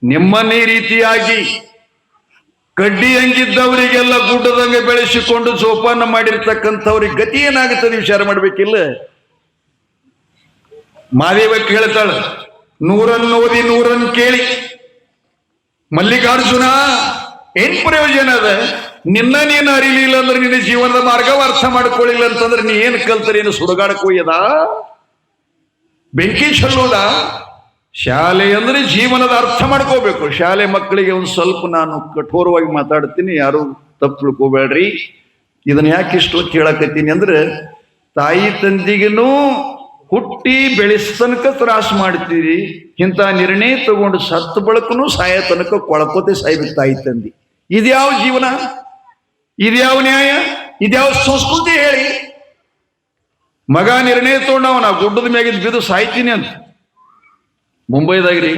ನಿಮ್ಮನ್ನೇ ರೀತಿಯಾಗಿ ಕಡ್ಡಿ ಹಂಗಿದ್ದವರಿಗೆಲ್ಲ ಗುಡ್ಡದಂಗೆ ಬೆಳೆಸಿಕೊಂಡು ಜೋಪಾನ ಮಾಡಿರ್ತಕ್ಕಂಥವ್ರಿಗೆ ಗತಿ ಏನಾಗುತ್ತದೆ ವಿಚಾರ ಮಾಡ್ಬೇಕಿಲ್ಲ. ಮಾದೇವಕ್ಕೆ ಹೇಳ್ತಾಳ, 100 ಓದಿ 100 ಕೇಳಿ. ಮಲ್ಲಿಕಾರ್ಜುನ ಏನ್ ಪ್ರಯೋಜನ ಅದ? ನಿನ್ನ ನೀನು ಅರಿಲಿಲ್ಲ ಅಂದ್ರೆ ನಿನ್ನ ಜೀವನದ ಮಾರ್ಗವ ಅರ್ಥ ಮಾಡ್ಕೊಳ್ಳಿಲ್ಲ ಅಂತಂದ್ರೆ ನೀ ಏನ್ ಕಲ್ತರಿ? ಏನು ಸುಡುಗಾಡಕ್ಕೆ ಒಯ್ಯದ, ಬೆಂಕಿ ಚೆಲ್ಲೋದ? ಶಾಲೆ ಅಂದ್ರೆ ಜೀವನದ ಅರ್ಥ ಮಾಡ್ಕೋಬೇಕು. ಶಾಲೆ ಮಕ್ಕಳಿಗೆ ಒಂದು ಸ್ವಲ್ಪ ನಾನು ಕಠೋರವಾಗಿ ಮಾತಾಡ್ತೀನಿ, ಯಾರು ತಪ್ಪು ತಿಳ್ಕೋಬೇಡ್ರಿ. ಇದನ್ನ ಯಾಕೆ ಇಷ್ಟು ಕೇಳಕತ್ತೀನಿ ಅಂದ್ರೆ, ತಾಯಿ ತಂದಿಗೂ ಹುಟ್ಟಿ ಬೆಳೆಸ್ತನಕ ತ್ರಾಸ ಮಾಡ್ತೀರಿ, ಇಂಥ ನಿರ್ಣಯ ತಗೊಂಡು ಸತ್ತು ಬಳಕನು ಸಾಯ ತನಕ ಕೊಳಕೋತೆ ಸಾಯ್ಬೇಕು ತಾಯಿ ತಂದಿ. ಇದ್ಯಾವ ಜೀವನ? ಇದ್ಯಾವ ನ್ಯಾಯ? ಇದ್ಯಾವ ಸಂಸ್ಕೃತಿ ಹೇಳಿ? ಮಗ ನಿರ್ಣಯ ತಗೊಂಡವ ನಾ ಗುಡ್ಡದ ಮ್ಯಾಗಿದ್ ಬಿದ್ದು ಸಾಯ್ತೀನಿ ಅಂತ. ಮುಂಬೈದಾಗ್ರಿ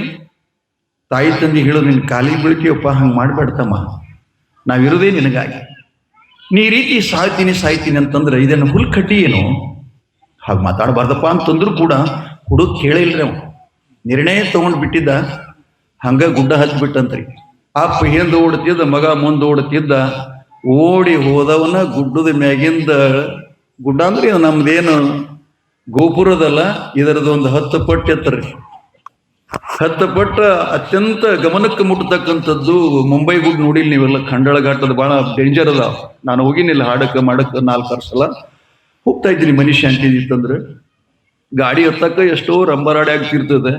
ತಾಯಿ ತಂದಿ ಹೇಳೋದು, ನಿನ್ ಕಾಲಿಗೆ ಬೀಳ್ತೀವಪ್ಪ, ಹಂಗೆ ಮಾಡ್ಬೇಡ್ತಮ್ಮ, ನಾವಿರೋದೇ ನಿನಗಾಗಿ, ನೀ ರೀತಿ ಸಾಯ್ತೀನಿ ಅಂತಂದ್ರೆ ಇದನ್ನು ಹುಲ್ಕಟ್ಟಿ ಏನು ಹಾಗೆ ಮಾತಾಡಬಾರ್ದಪ್ಪ ಅಂತಂದ್ರು ಕೂಡ ಹುಡುಗ ಕೇಳಿಲ್ರಿ. ಅವ ನಿರ್ಣಯ ತಗೊಂಡು ಬಿಟ್ಟಿದ್ದ, ಹಂಗ ಗುಡ್ಡ ಹತ್ತಿ ಬಿಟ್ಟಂತ್ರಿ. ಅಪ್ಪ ಹಿಂದೆ ಓಡ್ತಿದ್ದ, ಮಗ ಮುಂದೆ ಓಡ್ತಿದ್ದ. ಓಡಿ ಹೋದವನ ಗುಡ್ಡದ ಮ್ಯಾಗಿಂದ, ಗುಡ್ಡ ಅಂದ್ರೆ ನಮ್ದೇನು ಗೋಪುರದಲ್ಲ, ಇದರದ್ದು ಒಂದು 10 ಪಟ್ಟು ಎತ್ತರಿ. 10 ಪಟ್ಟು ಅತ್ಯಂತ ಗಮನಕ್ಕೆ ಮುಟ್ಟತಕ್ಕಂಥದ್ದು. ಮುಂಬೈ ಗುಡ್ ನೋಡಿಲ್ಲ ನೀವೆಲ್ಲ, ಖಂಡಾಳ ಘಾಟದ ಬಹಳ ಡೇಂಜರ್ ಅದ. ನಾನು ಹೋಗಿನಿಲ್ಲ, ಹಾಡಕ್ಕೆ ಮಾಡಕ್ಕೆ 4 ಸಲ ಹೋಗ್ತಾ ಇದ್ದೀನಿ. ಮನುಷ್ಯ ಅಂತಿದ್ದಿತ್ತಂದ್ರೆ ಗಾಡಿ ಹತ್ತಕ್ಕ ಎಷ್ಟೋ ರಂಬರಾಡಿ ಆಗ್ತಿರ್ತದೆ.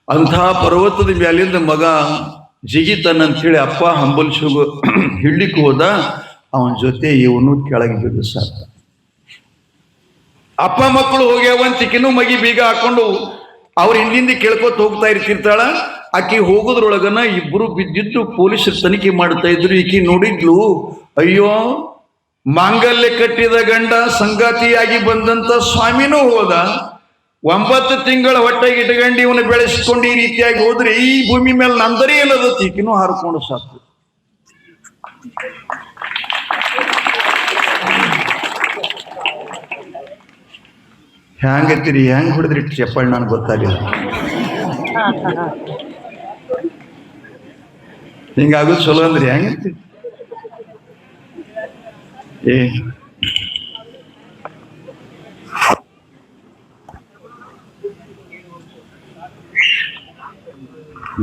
ಅಂಥ ಪರ್ವತದ ಮ್ಯಾಲಿಂದ ಮಗ ಜಿಗಿತಾನಂತೇಳಿ ಅಪ್ಪ ಹಂಬಲ್ಸೋಗ ಹಿಡ್ಲಿಕ್ಕೆ ಹೋದ. ಅವನ ಜೊತೆ ಇವನು ಕೆಳಗೆ ಬಿದ್ದು ಸಾಕ. ಅಪ್ಪ ಮಕ್ಕಳು ಹೋಗ್ಯಾವಂತಿಕಿನೂ ಮಗಿ ಬೀಗ ಹಾಕೊಂಡು ಅವ್ರ ಹಿಂದಿಂದ ಕೇಳ್ಕೊತ ಹೋಗ್ತಾ ಇರ್ತಿರ್ತಾಳ. ಆಕಿ ಹೋಗೋದ್ರೊಳಗನ ಇಬ್ರು ಬಿದ್ದಿದ್ದು ಪೊಲೀಸರು ತನಿಖೆ ಮಾಡ್ತಾ ಇದ್ರು. ಈಕಿ ನೋಡಿದ್ಲು, ಅಯ್ಯೋ ಮಾಂಗಲ್ಯ ಕಟ್ಟಿದ ಗಂಡ ಸಂಗಾತಿಯಾಗಿ ಬಂದಂತ ಸ್ವಾಮಿನೂ ಹೋದ, 9 ತಿಂಗಳ ಹೊಟ್ಟೆಗೆ ಇಟ್ಕೊಂಡು ಇವನು ಬೆಳೆಸ್ಕೊಂಡು ಈ ರೀತಿಯಾಗಿ ಹೋದ್ರೆ ಈ ಭೂಮಿ ಮೇಲೆ ನಂದರೇ ಏನದ? ಈಕಿನೂ ಹಾರ್ಕೊಂಡು ಸಾಕು. ಹ್ಯಾಂಗತ್ತೀರಿ? ಹೆಂಗ್ ಹೊಡೆದ್ರಿ ಚಪ್ಪಾಳಿ? ನಾನು ಗೊತ್ತಾಗಲಿಲ್ಲ. ಹಿಂಗಾಗೋದು ಚಲೋ ಅಂದ್ರಿ? ಹೆಂಗಂತೀರಿ?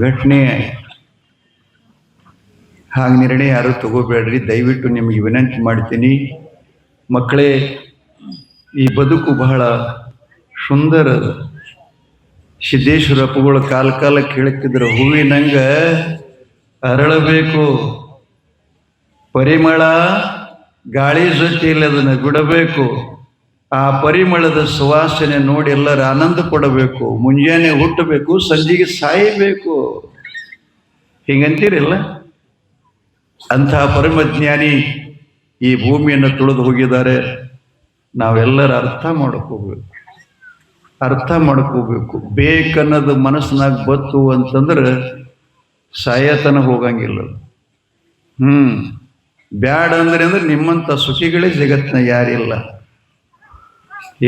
ಘಟನೆ ಹಾಗೆ ನಿರ್ಣಯ ಯಾರು ತಗೋಬೇಡ್ರಿ. ದಯವಿಟ್ಟು ನಿಮಗೆ ವಿನಂತಿ ಮಾಡ್ತೀನಿ, ಮಕ್ಕಳೇ, ಈ ಬದುಕು ಬಹಳ ಸುಂದರ. ಸಿದ್ದೇಶ್ವರ ಅಪ್ಪುಗಳು ಕಾಲ ಕೇಳುತ್ತಿದ್ರು, ಹೂವಿನಂಗ ಅರಳಬೇಕು, ಪರಿಮಳ ಗಾಳಿ ಜೊತೆಯಲ್ಲಿ ಅದನ್ನು ಬಿಡಬೇಕು, ಆ ಪರಿಮಳದ ಸುವಾಸನೆ ನೋಡಿ ಎಲ್ಲರೂ ಆನಂದ ಪಡಬೇಕು, ಮುಂಜಾನೆ ಹುಟ್ಟಬೇಕು, ಸಂಜೆಗೆ ಸಾಯಬೇಕು, ಹಿಂಗಂತೀರಿಲ್ಲ? ಅಂತಹ ಪರಮಜ್ಞಾನಿ ಈ ಭೂಮಿಯನ್ನು ತುಳಿದು ಹೋಗಿದ್ದಾರೆ. ನಾವೆಲ್ಲರೂ ಅರ್ಥ ಮಾಡ್ಕೋಬೇಕು. ಬೇಕನ್ನೋದು ಮನಸ್ಸಿನಾಗ ಬತ್ತು ಅಂತಂದ್ರೆ ಸಾಯತನ ಹೋಗಂಗಿಲ್ಲ. ಬ್ಯಾಡ ಅಂದ್ರೆ ನಿಮ್ಮಂಥ ಸುಖಿಗಳೇ ಜಗತ್ತಿನ ಯಾರಿಲ್ಲ.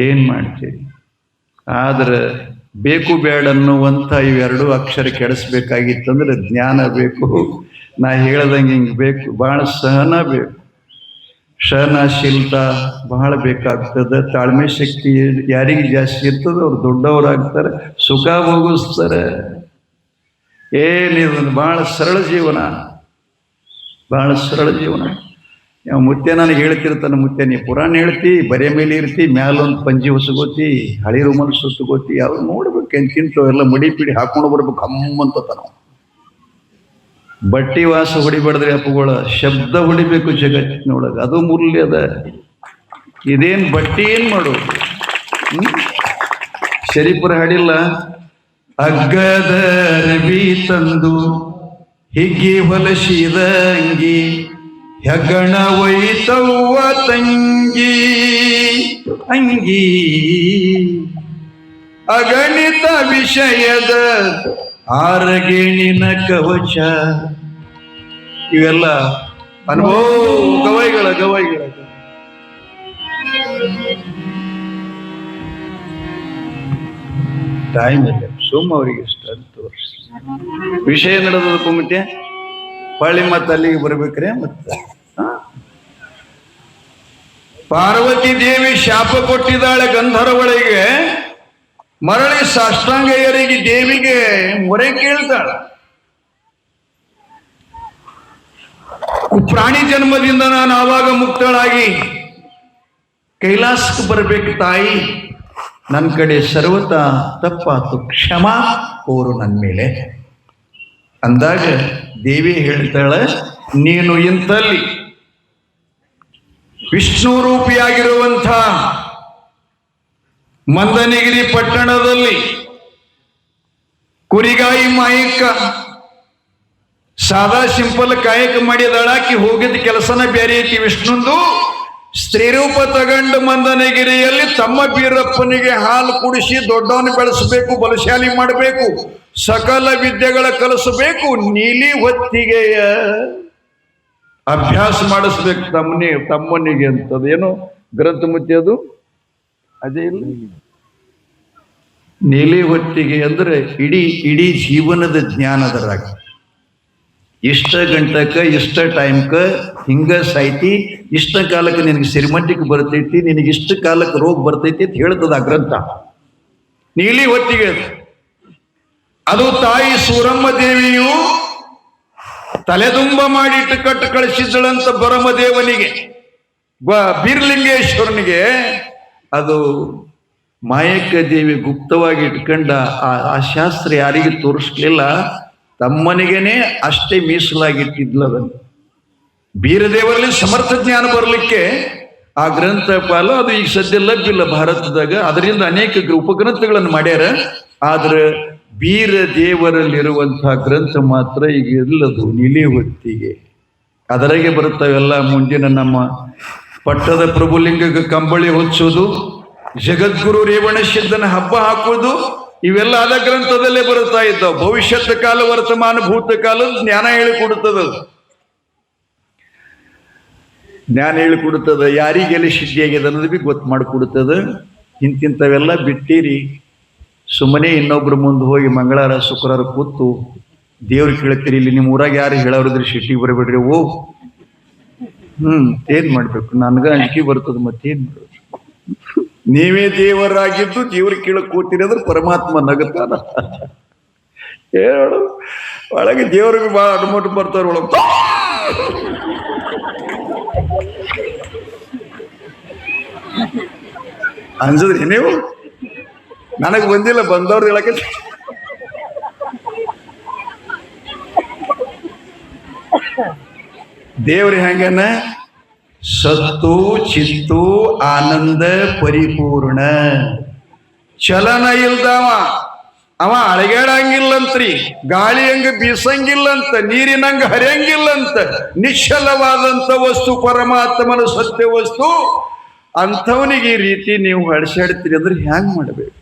ಏನ್ ಮಾಡ್ತೀವಿ? ಆದ್ರೆ ಬೇಕು ಬೇಡ ಅನ್ನುವಂಥ ಇವೆರಡು ಅಕ್ಷರ ಕೆಡಿಸ್ಬೇಕಾಗಿತ್ತಂದ್ರೆ ಜ್ಞಾನ ಬೇಕು. ನಾ ಹೇಳ್ದಂಗೆ ಹಿಂಗೆ ಬೇಕು, ಬಹಳ ಸಹನ ಬೇಕು, ಸಹನಶೀಲತಾ ಬಹಳ ಬೇಕಾಗ್ತದೆ. ತಾಳ್ಮೆ ಶಕ್ತಿ ಯಾರಿಗೆ ಜಾಸ್ತಿ ಇರ್ತದೆ ಅವ್ರು ದೊಡ್ಡವರಾಗ್ತಾರೆ, ಸುಖ ಭೋಗಿಸ್ತಾರೆ. ಏನಿದೆ ಬಹಳ ಸರಳ ಜೀವನ. ಬಹಳ ಸರಳ ಜೀವನ. ಮುತ್ಯ ನನಗೆ ಹೇಳ್ತಿರ್ತಾನೆ, ಮುತ್ಯ ನೀ ಪುರಾಣ ಹೇಳ್ತಿ, ಬರೆ ಮೇಲೆ ಇರ್ತಿ, ಮ್ಯಾಲೊಂದು ಪಂಜಿ ಹೊಸಗೋತಿ, ಹಳಿ ರುಮಾಲು ಸುತ್ತಗೋತಿ, ಅವ್ರು ನೋಡ್ಬೇಕು ಎಂತಿಂತ ಎಲ್ಲ ಮಡಿ ಪಿಡಿ ಹಾಕೊಂಡು ಬರ್ಬೇಕು ಹಮ್ಮಂತ ನಾವು. ಬಟ್ಟಿ ವಾಸ ಹೊಡಿಬಾರ್ದ್ರಿ ಅಪ್ಪುಗಳ, ಶಬ್ದ ಹೊಡಿಬೇಕು ಜಗತ್ತಿನೊಳಗೆ, ಅದು ಮೂಲ್ಯ ಅದ. ಇದೇನ್ ಬಟ್ಟಿ ಏನ್ ಮಾಡೋದು? ಶರೀಪುರ ಹಾಡಿಲ್ಲ, ಅಗ್ಗದ ರವಿ ತಂದು ಹಿಗ್ಗಿ ಹೊಲಸಿದ ಅಂಗಿ, ಹೆಗ್ಗಣ ಒಯ್ತವ್ವ ತಂಗಿ ಅಂಗಿ, ಅಗಣಿತ ವಿಷಯದ ಆರಗೇಣಿನ ಕವಚ. ಇವೆಲ್ಲ ಅನುಭವ ಗವಾಯಿಗಳ. ಟೈಮ್ ಇಲ್ಲ, ಸುಮ್ಮ ಅವರಿಗೆ ಇಷ್ಟ ಅಂತ ವಿಷಯ ನಡೆದ ಕುಮಿಟೆ ಪಳ್ಳಿ ಮತ್ತೆ ಅಲ್ಲಿಗೆ ಬರ್ಬೇಕ್ರೆ. ಮತ್ತೆ ಪಾರ್ವತಿ ದೇವಿ ಶಾಪ ಕೊಟ್ಟಿದ್ದಾಳೆ ಗಂಧರ್ವಳಿಗೆ, ಮರಳಿ ಸಾಷ್ಟಾಂಗಯ್ಯರಿಗೆ ದೇವಿಗೆ ಮೊರೆ ಕೇಳ್ತಾಳ. ಪ್ರಾಣಿ ಜನ್ಮದಿಂದ ನಾನು ಆವಾಗ ಮುಕ್ತಳಾಗಿ ಕೈಲಾಸಕ್ಕೆ ಬರಬೇಕು ತಾಯಿ, ನನ್ನ ಕಡೆ ಸರ್ವತ ತಪ್ಪಾತು, ಕ್ಷಮಾ ಕೋರು ನನ್ನ ಮೇಲೆ ಅಂದಾಗ ದೇವಿ ಹೇಳ್ತಾಳೆ, ನೀನು ಇಂಥಲ್ಲಿ ವಿಷ್ಣು ರೂಪಿಯಾಗಿರುವಂಥ ಮಂದನಗಿರಿ ಪಟ್ಟಣದಲ್ಲಿ ಕುರಿಗಾಯಿ ಮಾಯಕ್ಕ ಸಾದಾ ಸಿಂಪಲ್ ಕಾಯಕ ಮಾಡಿದಳಾಕಿ ಹೋಗಿದ್ದ ಕೆಲಸನ ಬೇರೆ ಐತಿ. ವಿಷ್ಣುಂದು ಸ್ತ್ರೀ ರೂಪ ತಗೊಂಡು ಮಂದನಗಿರಿಯಲ್ಲಿ ತಮ್ಮ ಬೀರಪ್ಪನಿಗೆ ಹಾಲು ಕುಡಿಸಿ ದೊಡ್ಡವನು ಬೆಳೆಸಬೇಕು, ಬಲಶಾಲಿ ಮಾಡಬೇಕು, ಸಕಲ ವಿದ್ಯೆಗಳ ಕಲಿಸಬೇಕು, ನೀಲಿ ಹೊತ್ತಿಗೆಯ ಅಭ್ಯಾಸ ಮಾಡಿಸ್ಬೇಕು ತಮ್ಮನಿಗೆ ಅಂತದೇನು ಗ್ರಂಥ ಮುತ್ತಿಯದು ಅದೇ ಇಲ್ಲ. ನೀಲಿ ಹೊತ್ತಿಗೆ ಅಂದ್ರೆ ಇಡೀ ಜೀವನದ ಜ್ಞಾನದರಾಗ ಇಷ್ಟ ಗಂಟಕ ಇಷ್ಟ ಟೈಮ್ಕ ಹಿಂಗ ಸಾಯ್ತಿ, ಇಷ್ಟ ಕಾಲಕ್ಕೆ ನಿನಗೆ ಸಿರಿಮಂಟಿಗೆ ಬರ್ತೈತಿ, ನಿನಗೆ ಇಷ್ಟ ಕಾಲಕ್ಕೆ ರೋಗ ಬರ್ತೈತಿ ಅಂತ ಹೇಳ್ತದ ಆ ಗ್ರಂಥ. ನೀಲಿ ಹೊತ್ತಿಗೆ ಅದು ತಾಯಿ ಸೂರಮ್ಮ ದೇವಿಯು ತಲೆದುಂಬ ಮಾಡಿಟ್ಟು ಕಟ್ಟು ಕಳಿಸಿದ್ದಳಂತ ಬರಮದೇವನಿಗೆ, ಬೀರ್ಲಿಂಗೇಶ್ವರನಿಗೆ. ಅದು ಮಾಯಕ್ಕ ದೇವಿ ಗುಪ್ತವಾಗಿ ಇಟ್ಕೊಂಡ ಆ ಶಾಸ್ತ್ರ ಯಾರಿಗೆ ತೋರಿಸ್ಲಿಲ್ಲ, ತಮ್ಮನಿಗೇನೆ ಅಷ್ಟೇ ಮೀಸಲಾಗಿಟ್ಟಿದ್ಲದನ್ನು. ಬೀರದೇವರಲ್ಲಿ ಸಮರ್ಥ ಜ್ಞಾನ ಬರಲಿಕ್ಕೆ ಆ ಗ್ರಂಥ ಪಾಲ ಅದು ಈಗ ಸದ್ಯ ಲಭ್ಯಿಲ್ಲ ಭಾರತದಾಗ. ಅದರಿಂದ ಅನೇಕ ಉಪಗ್ರಂಥಗಳನ್ನು ಮಾಡ್ಯಾರ, ಆದ್ರೆ ಬೀರ ದೇವರಲ್ಲಿರುವಂತಹ ಗ್ರಂಥ ಮಾತ್ರ ಈಗ ಎಲ್ಲದು ನೀಲಿ ಹೊತ್ತಿಗೆ. ಅದರಾಗೆ ಬರುತ್ತವೆಲ್ಲ. ಮುಂದಿನ ನಮ್ಮ ಪಟ್ಟದ ಪ್ರಭುಲಿಂಗಕ್ಕೆ ಕಂಬಳಿ ಹೊಚ್ಚೋದು, ಜಗದ್ಗುರು ರೇವಣ ಸಿದ್ಧನ ಹಬ್ಬ ಹಾಕೋದು, ಇವೆಲ್ಲ ಅದ ಗ್ರಂಥದಲ್ಲೇ ಬರುತ್ತಾ ಇದ್ದಾವ. ಭವಿಷ್ಯತ್ ಕಾಲ, ವರ್ತಮಾನ, ಭೂತಕಾಲ ಜ್ಞಾನ ಹೇಳಿಕೊಡುತ್ತದ. ಜ್ಞಾನ ಹೇಳಿಕೊಡುತ್ತದ, ಯಾರಿಗೆಲ್ಲ ಸಿದ್ಧಿಯಾಗಿದೆ ಅನ್ನೋದು ಬಿ ಗೊತ್ತು ಮಾಡಿಕೊಡುತ್ತದ. ಇಂತಿಂಥವೆಲ್ಲ ಬಿಟ್ಟಿರಿ, ಸುಮ್ಮನೆ ಇನ್ನೊಬ್ರು ಮುಂದೆ ಹೋಗಿ ಮಂಗಳವಾರ ಶುಕ್ರವಾರ ಕೂತು ದೇವ್ರು ಕೇಳ್ತೀರಿ. ಇಲ್ಲಿ ನಿಮ್ಮ ಊರಾಗ ಯಾರು ಹೇಳೋರಿದ್ರೆ ಸಿಟ್ಟಿಗೆ ಬರಬೇಡ್ರಿ. ಏನ್ ಮಾಡ್ಬೇಕು, ನನ್ಗ ಅಂಜಿಕೆ ಬರ್ತದ, ಮತ್ತೇನ್ ಮಾಡೋದು? ನೀವೇ ದೇವರಾಗಿದ್ದು ದೇವ್ರ ಕೇಳಕ್ ಕೂತೀರಿ ಅಂದ್ರೆ ಪರಮಾತ್ಮ ನಗುತ್ತಾನ. ಹೇಳು ಒಳಗೆ ದೇವ್ರಿಗೆ ಬಹಳ ಅಡ್ಮಟ್ಟು ಬರ್ತಾರ ಒಳಗ. ಅನ್ಸದ್ರಿ ನೀವು? ನನಗ್ ಬಂದಿಲ್ಲ, ಬಂದವ್ರು ಹೇಳಕ್ಕೆ. ದೇವ್ರ ಹೆಂಗನ ಸತ್ತು ಚಿತ್ತು ಆನಂದ ಪರಿಪೂರ್ಣ, ಚಲನ ಇಲ್ದವ, ಅವ ಅಳಗ್ಯಾಡಂಗಿಲ್ಲಂತ್ರಿ, ಗಾಳಿ ಹಂಗ ಬೀಸಂಗಿಲ್ಲಂತ, ನೀರಿನಂಗ ಹರಿಯಂಗಿಲ್ಲಂತ, ನಿಶ್ಚಲವಾದಂತ ವಸ್ತು ಪರಮಾತ್ಮನ ಸತ್ಯ ವಸ್ತು. ಅಂಥವನಿಗೆ ಈ ರೀತಿ ನೀವು ಹಳಸಾಡ್ತೀರಿ ಅಂದ್ರೆ ಹ್ಯಾಂಗ್ ಮಾಡ್ಬೇಕು?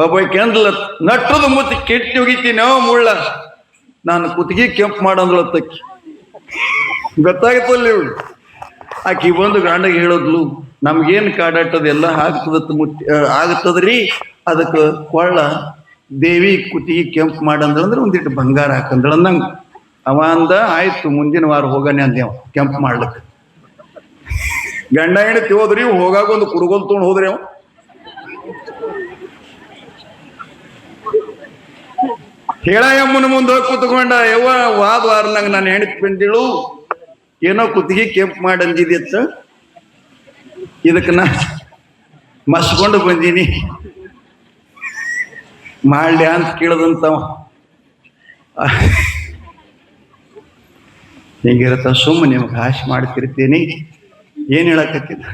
ಒಬ್ಬಾಕಿ ಅಂದ್ಲ, ನಟ್ಟದ ಮುತ್ತಿ ಕೆಟ್ಟಿ ಹೋಗಿತೀನಿ ಮುಳ್ಳ, ನಾನು ಕುತ್ತಿಗೆ ಕೆಂಪು ಮಾಡಂದ್ಳತ್ತಕ್ಕಿ. ಗೊತ್ತಾಗತ್ತಲ್ಲ ಇವಳು. ಆಕಿ ಬಂದು ಗಂಡಗೆ ಹೇಳೋದ್ಲು, ನಮ್ಗೇನು ಕಾಡಾಟದ ಎಲ್ಲ ಆಗ್ತದ್ರಿ, ಅದಕ್ಕೆ ಕೊಳ್ಳ ದೇವಿ ಕುತ್ತಿಗೆ ಕೆಂಪು ಮಾಡಂದ್ರೆ ಒಂದಿಟ್ಟು ಬಂಗಾರ ಹಾಕಂದಳ ನಂಗೆ. ಅವ ಅಂದ, ಆಯ್ತು ಮುಂದಿನ ವಾರ ಹೋಗಾನೆ ಅಂದೇವ ಕೆಂಪು ಮಾಡ್ಲಿಕ್ಕೆ. ಗಂಡ ಹೆಂಡತಿ ಹೋದ್ರಿ, ಹೋಗಾಗ ಒಂದು ಕುಡುಗೋಲ್ ತೊಗೊಂಡು ಹೋದ್ರಿ ಅವ. ಹೇಳಯಮ್ಮನ ಮುಂದೆ ಹೋಗಿ ಕೂತ್ಕೊಂಡ. ಯವ್ವ ವಾದ ವಾರನಾಗ ನಾನು ಹೆಣ್ತಿ ಬಂದಿಳು, ಏನೋ ಕುತ್ತಿಗೆ ಕೆಂಪು ಮಾಡಂದಿದಿತ್ತ, ಇದಕ್ಕೆ ನಾ ಮಸ್ಕೊಂಡು ಬಂದೀನಿ, ಮಾಡ್ಲಿ ಅಂತ ಕೇಳದಂತವ. ಹೀಗಿರತ್ತ ಸುಮ್ಮನೆ ನಿಮ್ಗೆ ಆಶೆ ಮಾಡ್ತಿರ್ತೀನಿ. ಏನ್ ಹೇಳಕತ್ತಿದ್ದ?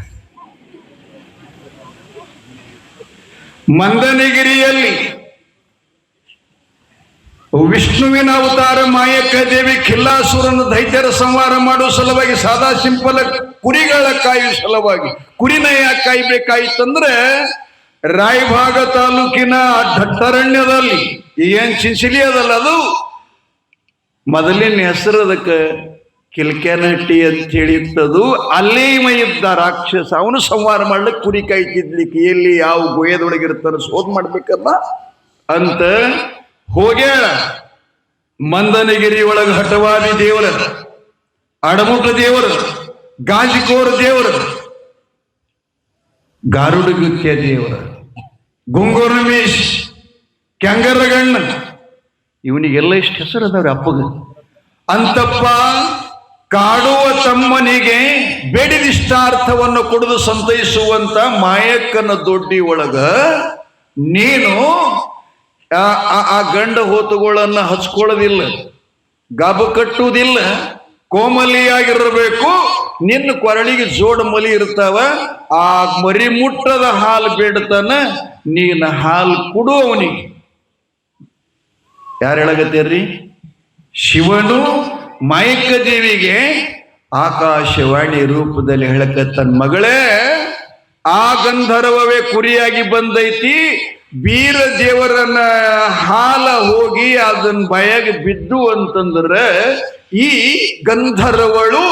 ಮಂದನಗಿರಿಯಲ್ಲಿ ವಿಷ್ಣುವಿನ ಅವತಾರ ಮಾಯಕ್ಕ ದೇವಿ ಖಿಲ್ಲಾಸುರನ ದೈತ್ಯರ ಸಂಹಾರ ಮಾಡುವ ಸಲುವಾಗಿ ಸಾದಾ ಸಿಂಪಲ್ ಕುರಿಗಳ ಕಾಯುವ ಸಲುವಾಗಿ, ಕುರಿನ ಯಾಕೆ ಕಾಯ್ಬೇಕಾಯ್ತಂದ್ರೆ ರಾಯಭಾಗ ತಾಲೂಕಿನ ದಟ್ಟರಣ್ಯದಲ್ಲಿ ಏನ್ ಚಿಂಚಲಿ ಅದಲ್ಲ, ಅದು ಮೊದಲಿನ ಹೆಸರು ಅದಕ್ಕೆ ಕಿಲ್ಕ್ಯಾನಹಟ್ಟಿ ಅಂತ ಹೇಳಿತ್ತದು. ಅಲ್ಲೇ ಇವ ಇದ್ದ ರಾಕ್ಷಸ, ಅವನು ಸಂಹಾರ ಮಾಡ್ಲಿಕ್ಕೆ ಕುರಿ ಕಾಯ್ತಿದ್ಲಿಕ್ಕೆ ಎಲ್ಲಿ ಯಾವ ಗೋಯದೊಳಗಿರ್ತಾರ ಶೋಧ ಮಾಡ್ಬೇಕಲ್ಲ ಅಂತ ಹೋಗ್ಯಾಳ. ಮಂದನಗಿರಿ ಒಳಗ ಹಠವಾದಿ ದೇವರ, ಅಡಮುಟ ದೇವರು, ಗಾಜಿಕೋರ ದೇವರು, ಗಾರುಡಗುತ್ಯ ದೇವರ, ಗುಂಗೂರು ರಮೇಶ್, ಕ್ಯಾಂಗರಗಣ್ಣ, ಇವನಿಗೆಲ್ಲ ಇಷ್ಟು ಹೆಸರು ಅದಾವ್ರಿ ಅಪ್ಪಗ. ಅಂತಪ್ಪ ಕಾಡುವ ತಮ್ಮನಿಗೆ ಬೇಡಿದಿಷ್ಟಾರ್ಥವನ್ನು ಕೊಡದು ಸಂತೈಸುವಂತ ಮಾಯಕ್ಕನ ದೊಡ್ಡಿ ಒಳಗ ನೀನು ಆ ಗಂಡ ಹೋತುಗಳನ್ನ ಹಚ್ಕೊಳ್ಳೋದಿಲ್ಲ, ಗಾಬ ಕಟ್ಟುವುದಿಲ್ಲ, ಕೋಮಲಿಯಾಗಿರಬೇಕು. ನಿನ್ನ ಕೊರಳಿಗೆ ಜೋಡ ಮಲಿ ಇರ್ತಾವ, ಆ ಮರಿ ಮುಟ್ಟದ ಹಾಲು ಬೇಡತಾನ, ನೀನು ಹಾಲು ಕೊಡು ಅವನಿಗೆ. ಯಾರು ಹೇಳಕತ್ತೀರ್ರಿ? ಶಿವನು ಮಾಯಕ್ಕ ದೇವಿಗೆ ಆಕಾಶವಾಣಿ ರೂಪದಲ್ಲಿ ಹೇಳಕತ್ತನ್, ಮಗಳೇ ಆ ಗಂಧರ್ವವೇ ಕುರಿಯಾಗಿ ಬಂದೈತಿ, ಬೀರ ದೇವರನ್ನ ಹಾಲ ಹೋಗಿ ಅದನ್ನ ಬಾಯಾಗಿ ಬಿದ್ದು ಅಂತಂದ್ರೆ ಈ ಗಂಧರ್ವಳು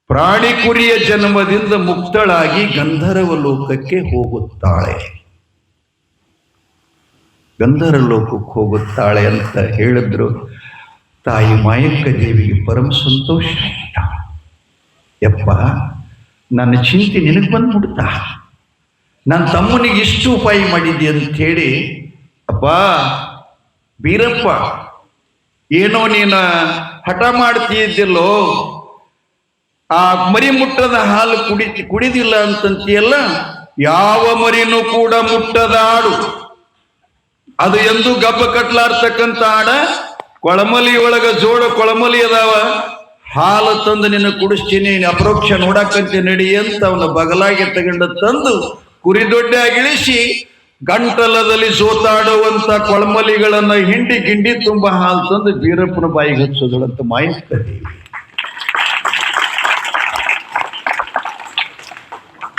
ಪ್ರಾಣಿ ಕುರಿಯ ಜನ್ಮದಿಂದ ಮುಕ್ತಳಾಗಿ ಗಂಧರ್ವ ಲೋಕಕ್ಕೆ ಹೋಗುತ್ತಾಳೆ, ಗಂಧರ್ವ ಲೋಕಕ್ಕೆ ಹೋಗುತ್ತಾಳೆ ಅಂತ ಹೇಳಿದ್ರು. ತಾಯಿ ಮಾಯಕ್ಕ ದೇವಿಗೆ ಪರಮ ಸಂತೋಷ ಆಯ್ತ. ಯಪ್ಪ, ನನ್ನ ಚಿಂತೆ ನಿನಗೆ ಬಂದ್ಬಿಡ್ತಾ, ನನ್ನ ತಮ್ಮನಿಗೆ ಇಷ್ಟು ಉಪಾಯ ಮಾಡಿದ್ದೆ ಅಂತ ಹೇಳಿ. ಅಪ್ಪ ಬೀರಪ್ಪ, ಏನೋ ನೀನು ಹಠ ಮಾಡ್ತಿದ್ದಿಲ್ಲೋ, ಆ ಮರಿ ಮುಟ್ಟದ ಹಾಲು ಕುಡಿದಿಲ್ಲ ಅಂತಂತೀಯಲ್ಲ, ಯಾವ ಮರಿನೂ ಕೂಡ ಮುಟ್ಟದ ಆಡು, ಅದು ಎಂದು ಗಬ್ಬ ಕಟ್ಲಾರ್ತಕ್ಕಂಥ ಆಡ. ಕೊಳಮಲಿ ಒಳಗ ಜೋಡ ಕೊಳಮಲಿ ಅದಾವ, ಹಾಲು ತಂದು ನಿನ್ನ ಕುಡಿಸ್ತೀನಿ, ಅಪರೋಕ್ಷ ನೋಡಕ್ಕಂತ ನಡಿ ಅಂತ ಅವನ ಬಗಲಾಗಿ ತಗೊಂಡು ತಂದು ಕುರಿ ದೊಡ್ಡಾಗಿಳಿಸಿ ಗಂಟಲದಲ್ಲಿ ಜೋತಾಡುವಂತ ಕೊಳಮಲಿಗಳನ್ನ ಹಿಂಡಿ ಗಿಂಡಿ ತುಂಬ ಹಾಲು ತಂದು ಬೀರಪ್ಪನ ಬಾಯಿಗೆ ಹಚ್ಚೋದಳಂತ ಮಾಯಕ್ಕ ದೇವಿ.